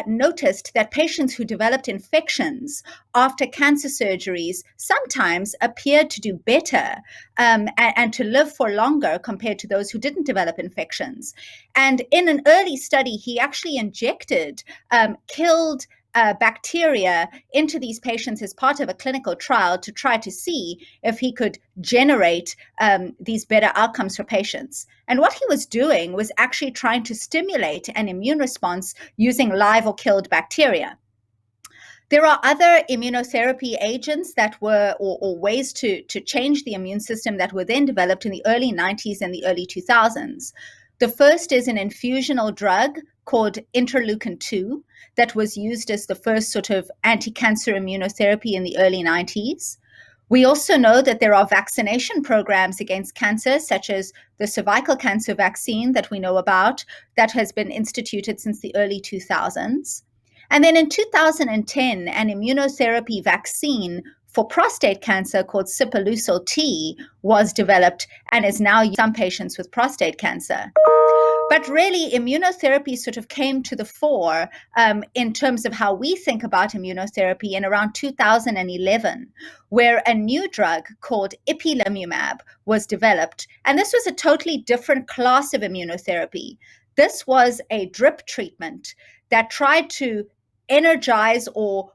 noticed that patients who developed infections after cancer surgeries sometimes appeared to do better and to live for longer compared to those who didn't develop infections. And in an early study, he actually injected killed bacteria into these patients as part of a clinical trial to try to see if he could generate these better outcomes for patients. And what he was doing was actually trying to stimulate an immune response using live or killed bacteria. There are other immunotherapy agents that were, or ways to change the immune system that were then developed in the early 90s and the early 2000s. The first is an infusional drug called interleukin-2 that was used as the first sort of anti-cancer immunotherapy in the early 90s. We also know that there are vaccination programs against cancer, such as the cervical cancer vaccine that we know about, that has been instituted since the early 2000s. And then in 2010, an immunotherapy vaccine for prostate cancer called Sipuleucel-T was developed and is now used in some patients with prostate cancer. But really, immunotherapy sort of came to the fore in terms of how we think about immunotherapy in around 2011, where a new drug called ipilimumab was developed. And this was a totally different class of immunotherapy. This was a drip treatment that tried to energize or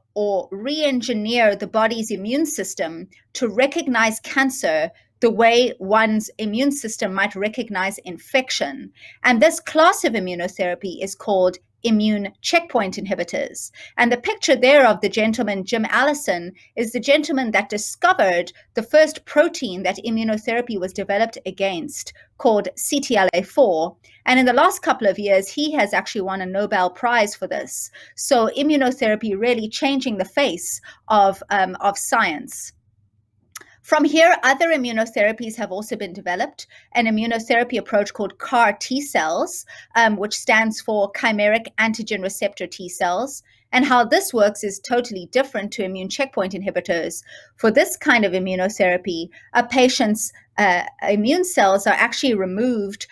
re-engineer the body's immune system to recognize cancer the way one's immune system might recognize infection. And this class of immunotherapy is called immune checkpoint inhibitors. And the picture there of the gentleman, Jim Allison, is the gentleman that discovered the first protein that immunotherapy was developed against, called CTLA4. And in the last couple of years, he has actually won a Nobel Prize for this. So immunotherapy really changing the face of science. From here, other immunotherapies have also been developed. An immunotherapy approach called CAR T cells, which stands for chimeric antigen receptor T cells. And how this works is totally different to immune checkpoint inhibitors. For this kind of immunotherapy, a patient's immune cells are actually removed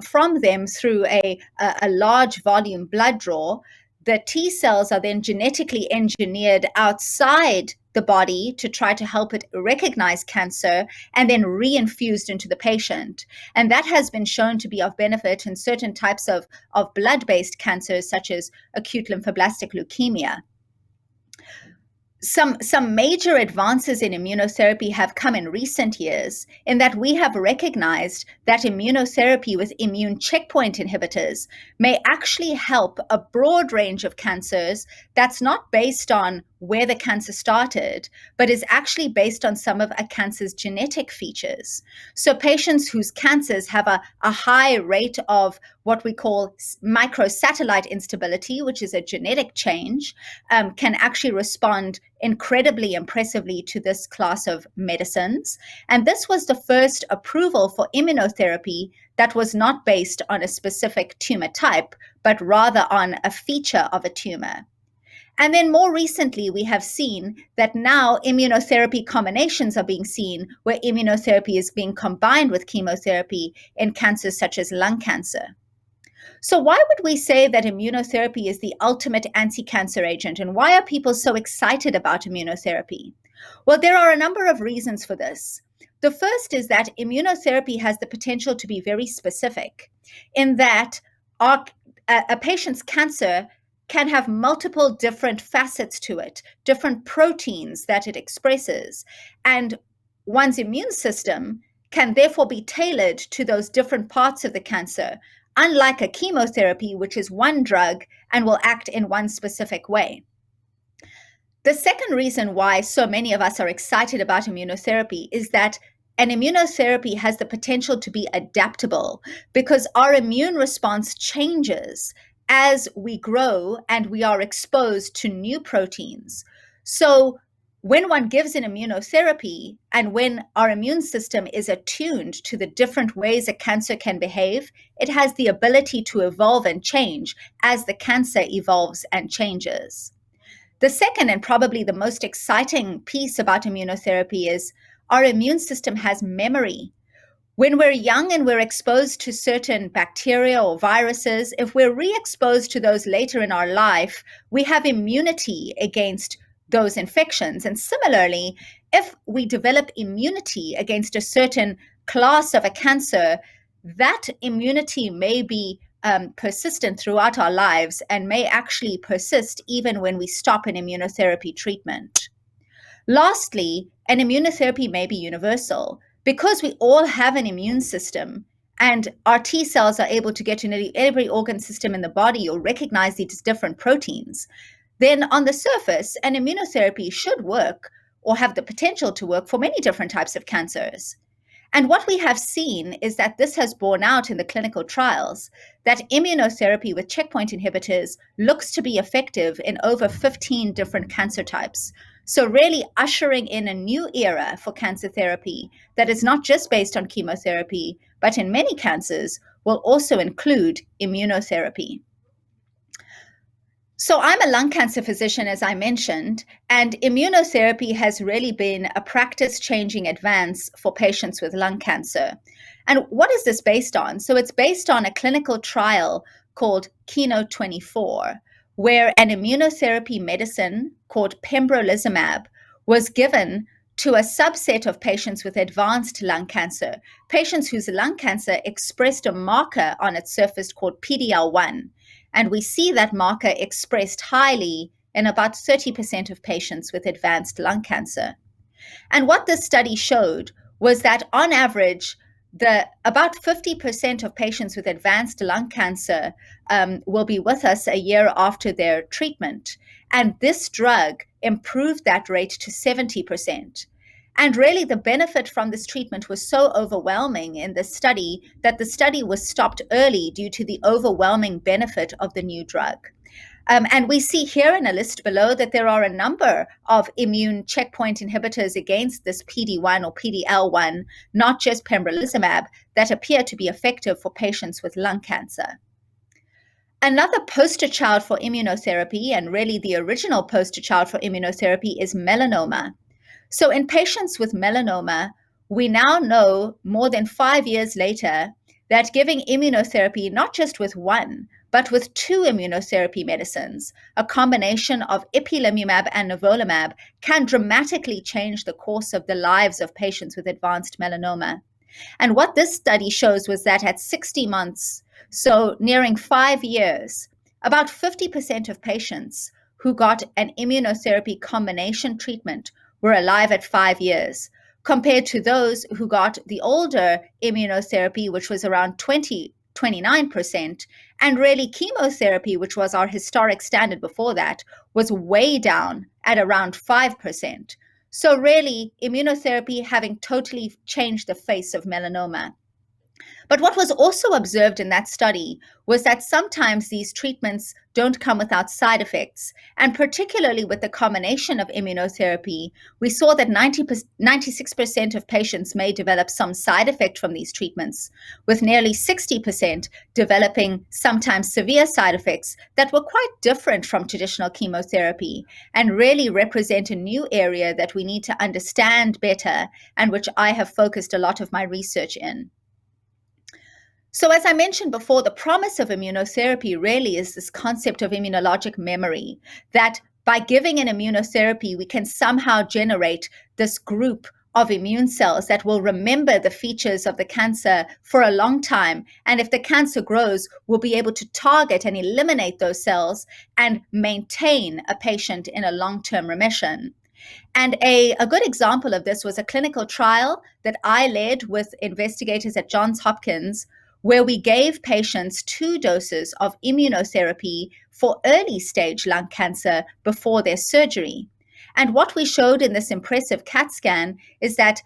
from them through a large volume blood draw. The T cells are then genetically engineered outside the body to try to help it recognize cancer and then reinfused into the patient. And that has been shown to be of benefit in certain types of blood-based cancers, such as acute lymphoblastic leukemia. Some major advances in immunotherapy have come in recent years in that we have recognized that immunotherapy with immune checkpoint inhibitors may actually help a broad range of cancers that's not based on where the cancer started, but is actually based on some of a cancer's genetic features. So patients whose cancers have a high rate of what we call microsatellite instability, which is a genetic change, can actually respond incredibly impressively to this class of medicines. And this was the first approval for immunotherapy that was not based on a specific tumor type, but rather on a feature of a tumor. And then more recently, we have seen that now immunotherapy combinations are being seen where immunotherapy is being combined with chemotherapy in cancers such as lung cancer. So why would we say that immunotherapy is the ultimate anti-cancer agent? And why are people so excited about immunotherapy? Well, there are a number of reasons for this. The first is that immunotherapy has the potential to be very specific in that a patient's cancer can have multiple different facets to it, different proteins that it expresses. And one's immune system can therefore be tailored to those different parts of the cancer, unlike a chemotherapy, which is one drug and will act in one specific way. The second reason why so many of us are excited about immunotherapy is that an immunotherapy has the potential to be adaptable because our immune response changes as we grow and we are exposed to new proteins. So when one gives an immunotherapy and when our immune system is attuned to the different ways a cancer can behave, it has the ability to evolve and change as the cancer evolves and changes. The second and probably the most exciting piece about immunotherapy is our immune system has memory. When we're young and we're exposed to certain bacteria or viruses, if we're re-exposed to those later in our life, we have immunity against those infections. And similarly, if we develop immunity against a certain class of a cancer, that immunity may be persistent throughout our lives and may actually persist even when we stop an immunotherapy treatment. Lastly, an immunotherapy may be universal. Because we all have an immune system and our T cells are able to get to nearly every organ system in the body or recognize these different proteins, then on the surface, an immunotherapy should work or have the potential to work for many different types of cancers. And what we have seen is that this has borne out in the clinical trials, that immunotherapy with checkpoint inhibitors looks to be effective in over 15 different cancer types. So really ushering in a new era for cancer therapy that is not just based on chemotherapy, but in many cancers will also include immunotherapy. So I'm a lung cancer physician, as I mentioned, and immunotherapy has really been a practice-changing advance for patients with lung cancer. And what is this based on? So it's based on a clinical trial called KEYNOTE-24, where an immunotherapy medicine called pembrolizumab was given to a subset of patients with advanced lung cancer, patients whose lung cancer expressed a marker on its surface called PD-L1. And we see that marker expressed highly in about 30% of patients with advanced lung cancer. And what this study showed was that on average, about 50% of patients with advanced lung cancer will be with us a year after their treatment. And this drug improved that rate to 70%. And really, the benefit from this treatment was so overwhelming in this study that the study was stopped early due to the overwhelming benefit of the new drug. And we see here in a list below that there are a number of immune checkpoint inhibitors against this PD-1 or PD-L1, not just pembrolizumab, that appear to be effective for patients with lung cancer. Another poster child for immunotherapy, and really the original poster child for immunotherapy, is melanoma. So in patients with melanoma, we now know more than 5 years later that giving immunotherapy, not just with one, but with two immunotherapy medicines, a combination of ipilimumab and nivolumab, can dramatically change the course of the lives of patients with advanced melanoma. And what this study shows was that at 60 months, so nearing 5 years, about 50% of patients who got an immunotherapy combination treatment were alive at 5 years, compared to those who got the older immunotherapy, which was around 29%, and really chemotherapy, which was our historic standard before that, was way down at around 5%. So really, immunotherapy having totally changed the face of melanoma. But what was also observed in that study was that sometimes these treatments don't come without side effects. And particularly with the combination of immunotherapy, we saw that 96% of patients may develop some side effect from these treatments, with nearly 60% developing sometimes severe side effects that were quite different from traditional chemotherapy and really represent a new area that we need to understand better and which I have focused a lot of my research in. So as I mentioned before, the promise of immunotherapy really is this concept of immunologic memory, that by giving an immunotherapy, we can somehow generate this group of immune cells that will remember the features of the cancer for a long time. And if the cancer grows, we'll be able to target and eliminate those cells and maintain a patient in a long-term remission. And a good example of this was a clinical trial that I led with investigators at Johns Hopkins, where we gave patients 2 doses of immunotherapy for early stage lung cancer before their surgery. And what we showed in this impressive CAT scan is that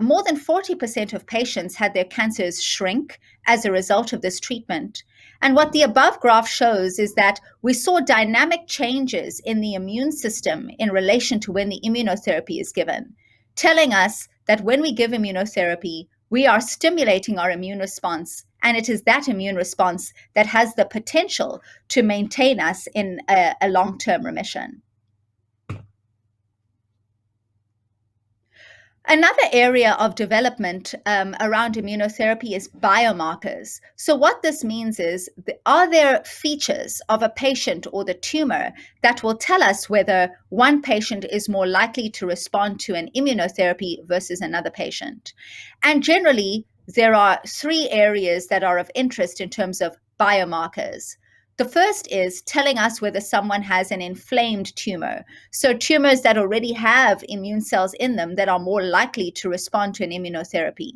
more than 40% of patients had their cancers shrink as a result of this treatment. And what the above graph shows is that we saw dynamic changes in the immune system in relation to when the immunotherapy is given, telling us that when we give immunotherapy, we are stimulating our immune response, and it is that immune response that has the potential to maintain us in a long-term remission. Another area of development around immunotherapy is biomarkers. So what this means is, are there features of a patient or the tumor that will tell us whether one patient is more likely to respond to an immunotherapy versus another patient? And generally, there are 3 areas that are of interest in terms of biomarkers. The first is telling us whether someone has an inflamed tumor. So tumors that already have immune cells in them that are more likely to respond to an immunotherapy.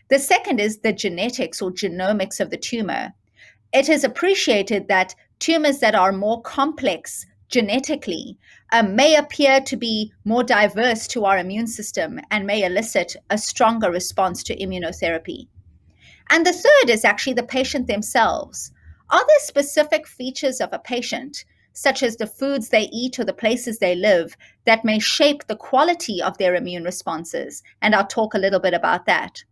The second is the genetics or genomics of the tumor. It is appreciated that tumors that are more complex genetically may appear to be more diverse to our immune system and may elicit a stronger response to immunotherapy. And the third is actually the patient themselves. Are there specific features of a patient, such as the foods they eat or the places they live, that may shape the quality of their immune responses? And I'll talk a little bit about that.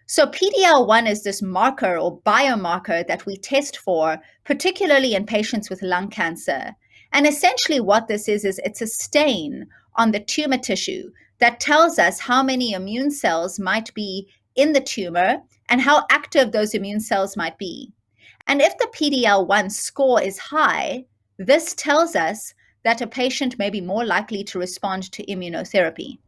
So PD-L1 is this marker or biomarker that we test for, particularly in patients with lung cancer. And essentially what this is it's a stain on the tumor tissue that tells us how many immune cells might be in the tumor and how active those immune cells might be. And if the PD-L1 score is high, this tells us that a patient may be more likely to respond to immunotherapy.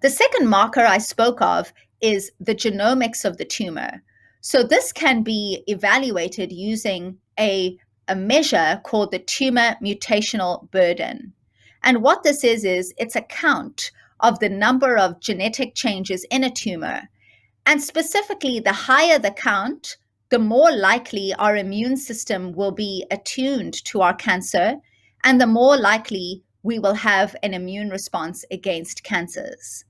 The second marker I spoke of is the genomics of the tumor. So this can be evaluated using a measure called the tumor mutational burden. And what this is it's a count of the number of genetic changes in a tumor. And specifically, the higher the count, the more likely our immune system will be attuned to our cancer, and the more likely we will have an immune response against cancers.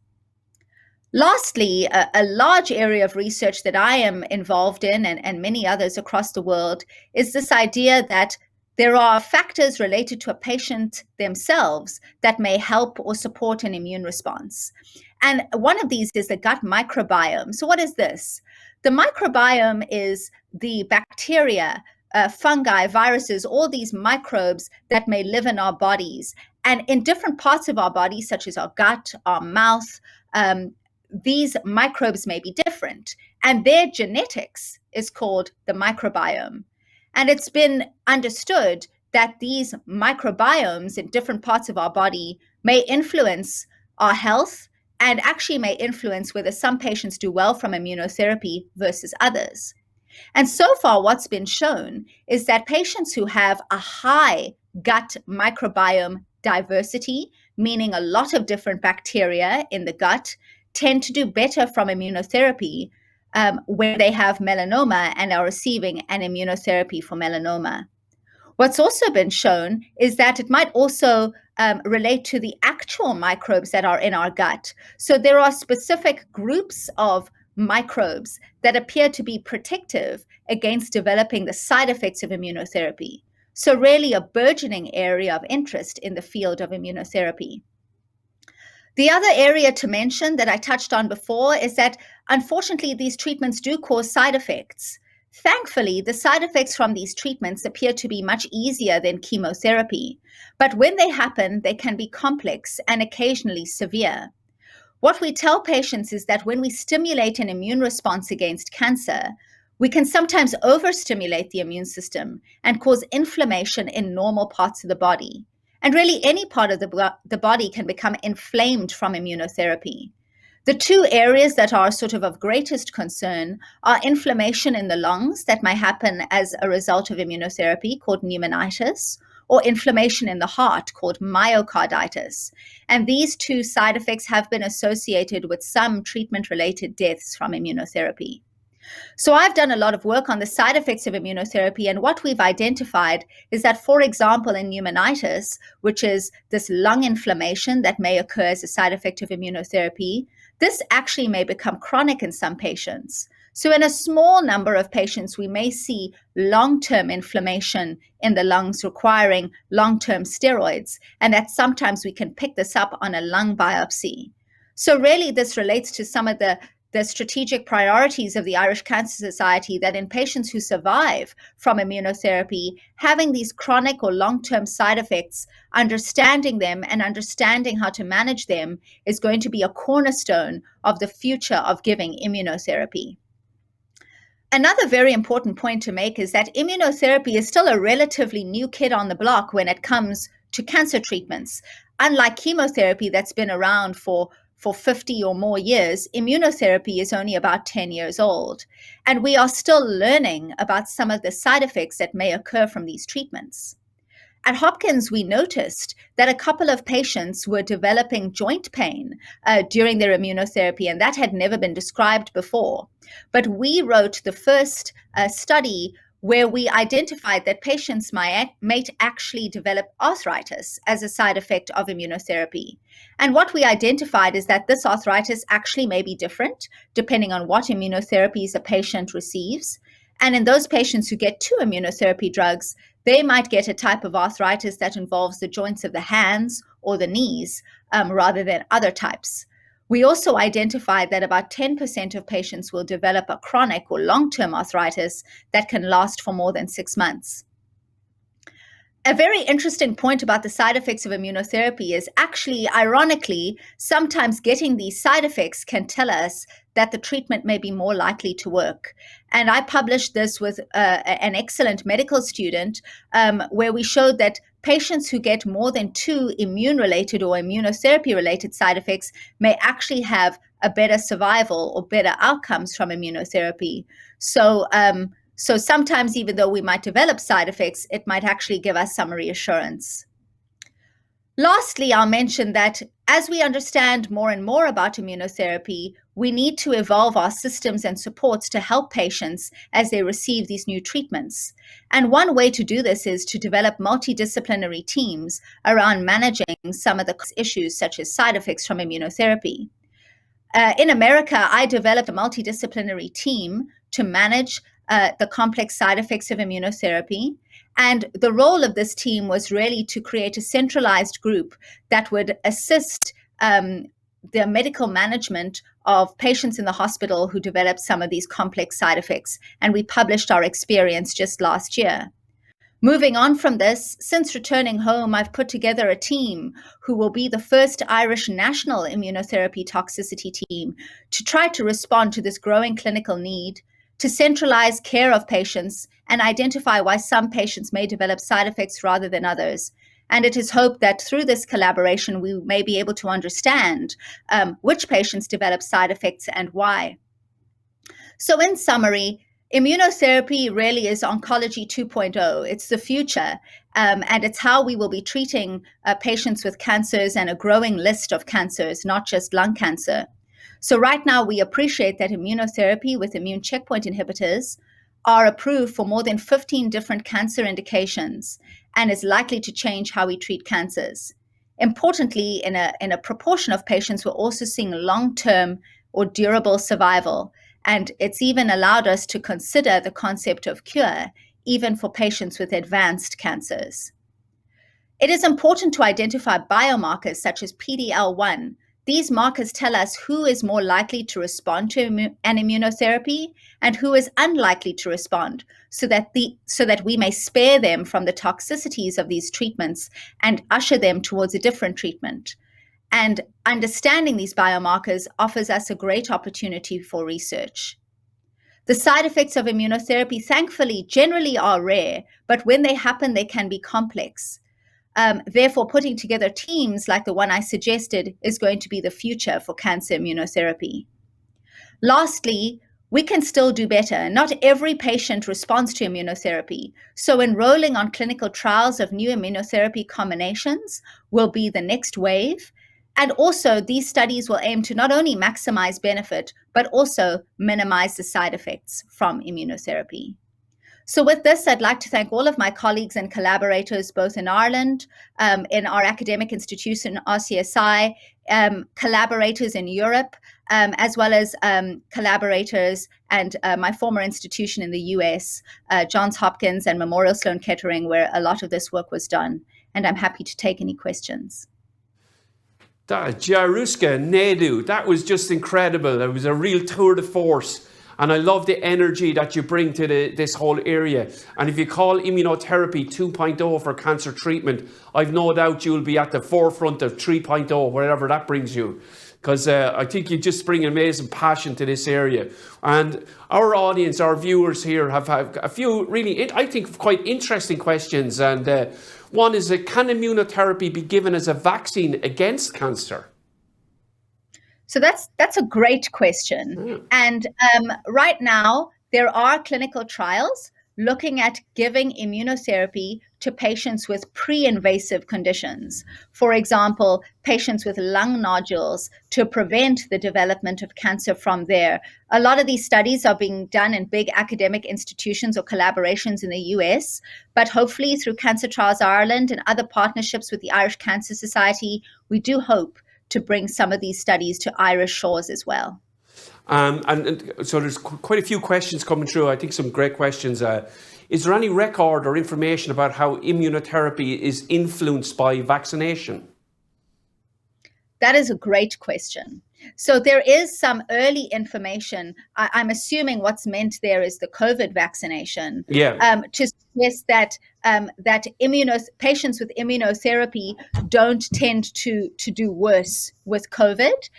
Lastly, a large area of research that I am involved in, and many others across the world, is this idea that there are factors related to a patient themselves that may help or support an immune response. And one of these is the gut microbiome. So what is this? The microbiome is the bacteria, fungi, viruses, all these microbes that may live in our bodies. And in different parts of our body, such as our gut, our mouth, these microbes may be different. And their genetics is called the microbiome. And it's been understood that these microbiomes in different parts of our body may influence our health and actually may influence whether some patients do well from immunotherapy versus others. And so far, what's been shown is that patients who have a high gut microbiome diversity, meaning a lot of different bacteria in the gut, tend to do better from immunotherapy when they have melanoma and are receiving an immunotherapy for melanoma. What's also been shown is that it might also relate to the actual microbes that are in our gut. So there are specific groups of microbes that appear to be protective against developing the side effects of immunotherapy. So really a burgeoning area of interest in the field of immunotherapy. The other area to mention that I touched on before is that unfortunately these treatments do cause side effects. Thankfully, the side effects from these treatments appear to be much easier than chemotherapy, but when they happen, they can be complex and occasionally severe. What we tell patients is that when we stimulate an immune response against cancer, we can sometimes overstimulate the immune system and cause inflammation in normal parts of the body. And really, any part of the body can become inflamed from immunotherapy. The two areas that are sort of greatest concern are inflammation in the lungs that may happen as a result of immunotherapy, called pneumonitis, or inflammation in the heart, called myocarditis. And these two side effects have been associated with some treatment-related deaths from immunotherapy. So I've done a lot of work on the side effects of immunotherapy, and what we've identified is that, for example, in pneumonitis, which is this lung inflammation that may occur as a side effect of immunotherapy, this actually may become chronic in some patients. So in a small number of patients, we may see long-term inflammation in the lungs requiring long-term steroids, and that sometimes we can pick this up on a lung biopsy. So really this relates to some of the strategic priorities of the Irish Cancer Society, that in patients who survive from immunotherapy, having these chronic or long-term side effects, understanding them and understanding how to manage them is going to be a cornerstone of the future of giving immunotherapy. Another very important point to make is that immunotherapy is still a relatively new kid on the block when it comes to cancer treatments. Unlike chemotherapy that's been around for 50 or more years, immunotherapy is only about 10 years old. And we are still learning about some of the side effects that may occur from these treatments. At Hopkins, we noticed that a couple of patients were developing joint pain during their immunotherapy, and that had never been described before. But we wrote the first study where we identified that patients might actually develop arthritis as a side effect of immunotherapy. And what we identified is that this arthritis actually may be different depending on what immunotherapies a patient receives. And in those patients who get two immunotherapy drugs, they might get a type of arthritis that involves the joints of the hands or the knees rather than other types. We also identified that about 10% of patients will develop a chronic or long-term arthritis that can last for more than 6 months. A very interesting point about the side effects of immunotherapy is actually, ironically, sometimes getting these side effects can tell us that the treatment may be more likely to work. And I published this with an excellent medical student where we showed that patients who get more than 2 immune-related or immunotherapy-related side effects may actually have a better survival or better outcomes from immunotherapy. So sometimes, even though we might develop side effects, it might actually give us some reassurance. Lastly, I'll mention that as we understand more and more about immunotherapy, we need to evolve our systems and supports to help patients as they receive these new treatments. And one way to do this is to develop multidisciplinary teams around managing some of the issues, such as side effects from immunotherapy. In America, I developed a multidisciplinary team to manage the complex side effects of immunotherapy. And the role of this team was really to create a centralized group that would assist the medical management of patients in the hospital who developed some of these complex side effects. And we published our experience just last year. Moving on from this, since returning home, I've put together a team who will be the first Irish national immunotherapy toxicity team to try to respond to this growing clinical need, to centralize care of patients and identify why some patients may develop side effects rather than others. And it is hoped that through this collaboration, we may be able to understand which patients develop side effects and why. So in summary, immunotherapy really is oncology 2.0. It's the future, and it's how we will be treating patients with cancers and a growing list of cancers, not just lung cancer. So right now, we appreciate that immunotherapy with immune checkpoint inhibitors are approved for more than 15 different cancer indications and is likely to change how we treat cancers. Importantly, in a proportion of patients, we're also seeing long-term or durable survival. And it's even allowed us to consider the concept of cure, even for patients with advanced cancers. It is important to identify biomarkers such as PD-L1. These markers tell us who is more likely to respond to an immunotherapy and who is unlikely to respond, so that we may spare them from the toxicities of these treatments and usher them towards a different treatment. And understanding these biomarkers offers us a great opportunity for research. The side effects of immunotherapy, thankfully, generally are rare, but when they happen, they can be complex. Therefore, putting together teams like the one I suggested is going to be the future for cancer immunotherapy. Lastly, we can still do better. Not every patient responds to immunotherapy, so enrolling on clinical trials of new immunotherapy combinations will be the next wave. And also, these studies will aim to not only maximize benefit, but also minimize the side effects from immunotherapy. So with this, I'd like to thank all of my colleagues and collaborators, both in Ireland, in our academic institution, RCSI, collaborators in Europe, as well as collaborators and my former institution in the US, Johns Hopkins and Memorial Sloan Kettering, where a lot of this work was done. And I'm happy to take any questions. Dr Jarushka Naidoo, that was just incredible. It was a real tour de force. And I love the energy that you bring to this whole area. And if you call immunotherapy 2.0 for cancer treatment, I've no doubt you'll be at the forefront of 3.0, wherever that brings you. Because I think you just bring amazing passion to this area. And our audience, our viewers here have a few really, I think, quite interesting questions. And one is, can immunotherapy be given as a vaccine against cancer? So that's a great question. And right now, there are clinical trials looking at giving immunotherapy to patients with pre-invasive conditions. For example, patients with lung nodules, to prevent the development of cancer from there. A lot of these studies are being done in big academic institutions or collaborations in the US, but hopefully through Cancer Trials Ireland and other partnerships with the Irish Cancer Society, we do hope to bring some of these studies to Irish shores as well. And so there's quite a few questions coming through. I think some great questions. Is there any record or information about how immunotherapy is influenced by vaccination? That is a great question. So there is some early information. I'm assuming what's meant there is the COVID vaccination. Yeah. To suggest that patients with immunotherapy don't tend to do worse with COVID,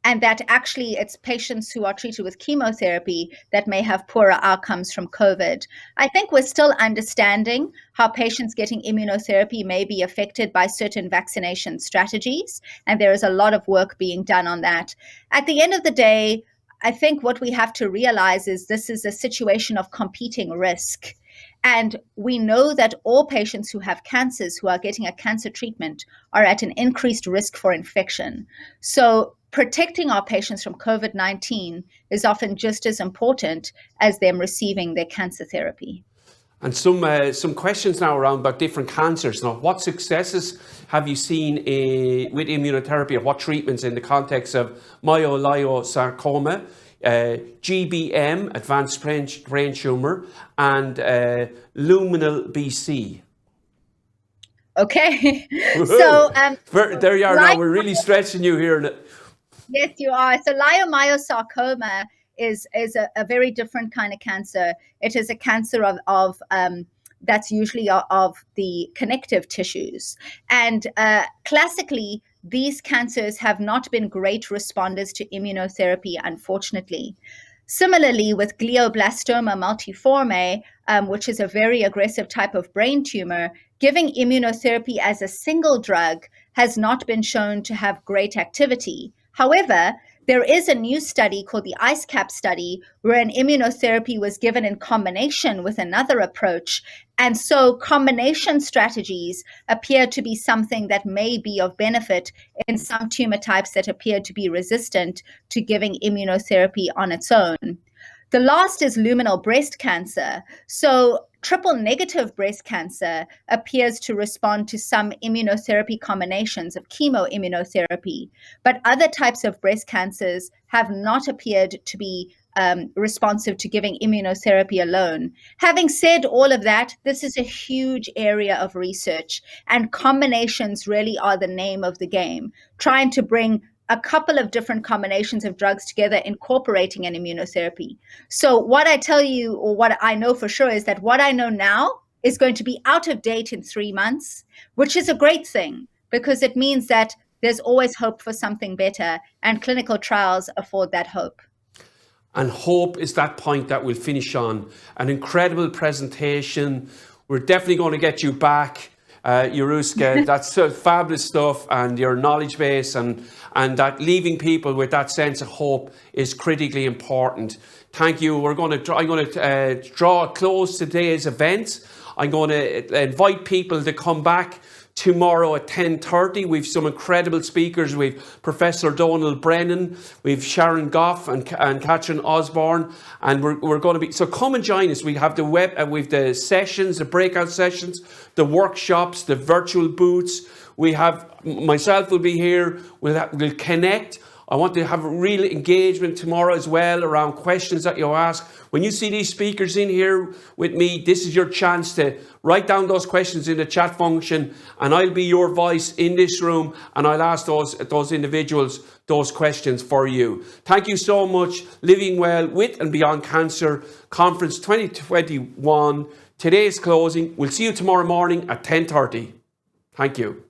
and that actually it's patients who are treated with chemotherapy that may have poorer outcomes from COVID. I think we're still understanding how patients getting immunotherapy may be affected by certain vaccination strategies, and there is a lot of work being done on that. At the end of the day, I think what we have to realize is this is a situation of competing risk. And we know that all patients who have cancers who are getting a cancer treatment are at an increased risk for infection. So protecting our patients from COVID-19 is often just as important as them receiving their cancer therapy. And some questions now around about different cancers. Now, what successes have you seen with immunotherapy, or what treatments in the context of myelosarcoma, GBM, advanced brain tumor, and luminal BC? Okay, so there you are now. We're really stretching you here. Yes, you are. So leiomyosarcoma is a very different kind of cancer. It is a cancer of that's usually of the connective tissues. And classically, these cancers have not been great responders to immunotherapy, unfortunately. Similarly, with glioblastoma multiforme, which is a very aggressive type of brain tumor, giving immunotherapy as a single drug has not been shown to have great activity. However, there is a new study called the IceCap study where an immunotherapy was given in combination with another approach. And so combination strategies appear to be something that may be of benefit in some tumor types that appear to be resistant to giving immunotherapy on its own. The last is luminal breast cancer. So triple negative breast cancer appears to respond to some immunotherapy combinations of chemoimmunotherapy, but other types of breast cancers have not appeared to be responsive to giving immunotherapy alone. Having said all of that, this is a huge area of research, and combinations really are the name of the game, trying to bring a couple of different combinations of drugs together, incorporating an immunotherapy. So what I tell you, or what I know for sure, is that what I know now is going to be out of date in 3 months, which is a great thing because it means that there's always hope for something better, and clinical trials afford that hope. And hope is that point that we'll finish on. An incredible presentation. We're definitely going to get you back. Jarushka, that's fabulous stuff, and your knowledge base and that leaving people with that sense of hope is critically important. Thank you. I'm going to draw close today's event. I'm going to invite people to come back tomorrow at 10:30. We've some incredible speakers. We've Professor Donal Brennan, we've Sharon Goff and Catherine Osborne, and we're going to be, so come and join us. We have the we've the sessions, the breakout sessions, the workshops, the virtual booths. We have, myself will be here. We'll connect. I want to have a real engagement tomorrow as well around questions that you ask. When you see these speakers in here with me, this is your chance to write down those questions in the chat function, and I'll be your voice in this room, and I'll ask those individuals those questions for you. Thank you so much. Living Well with and Beyond Cancer Conference 2021. Today's closing. We'll see you tomorrow morning at 10:30. Thank you.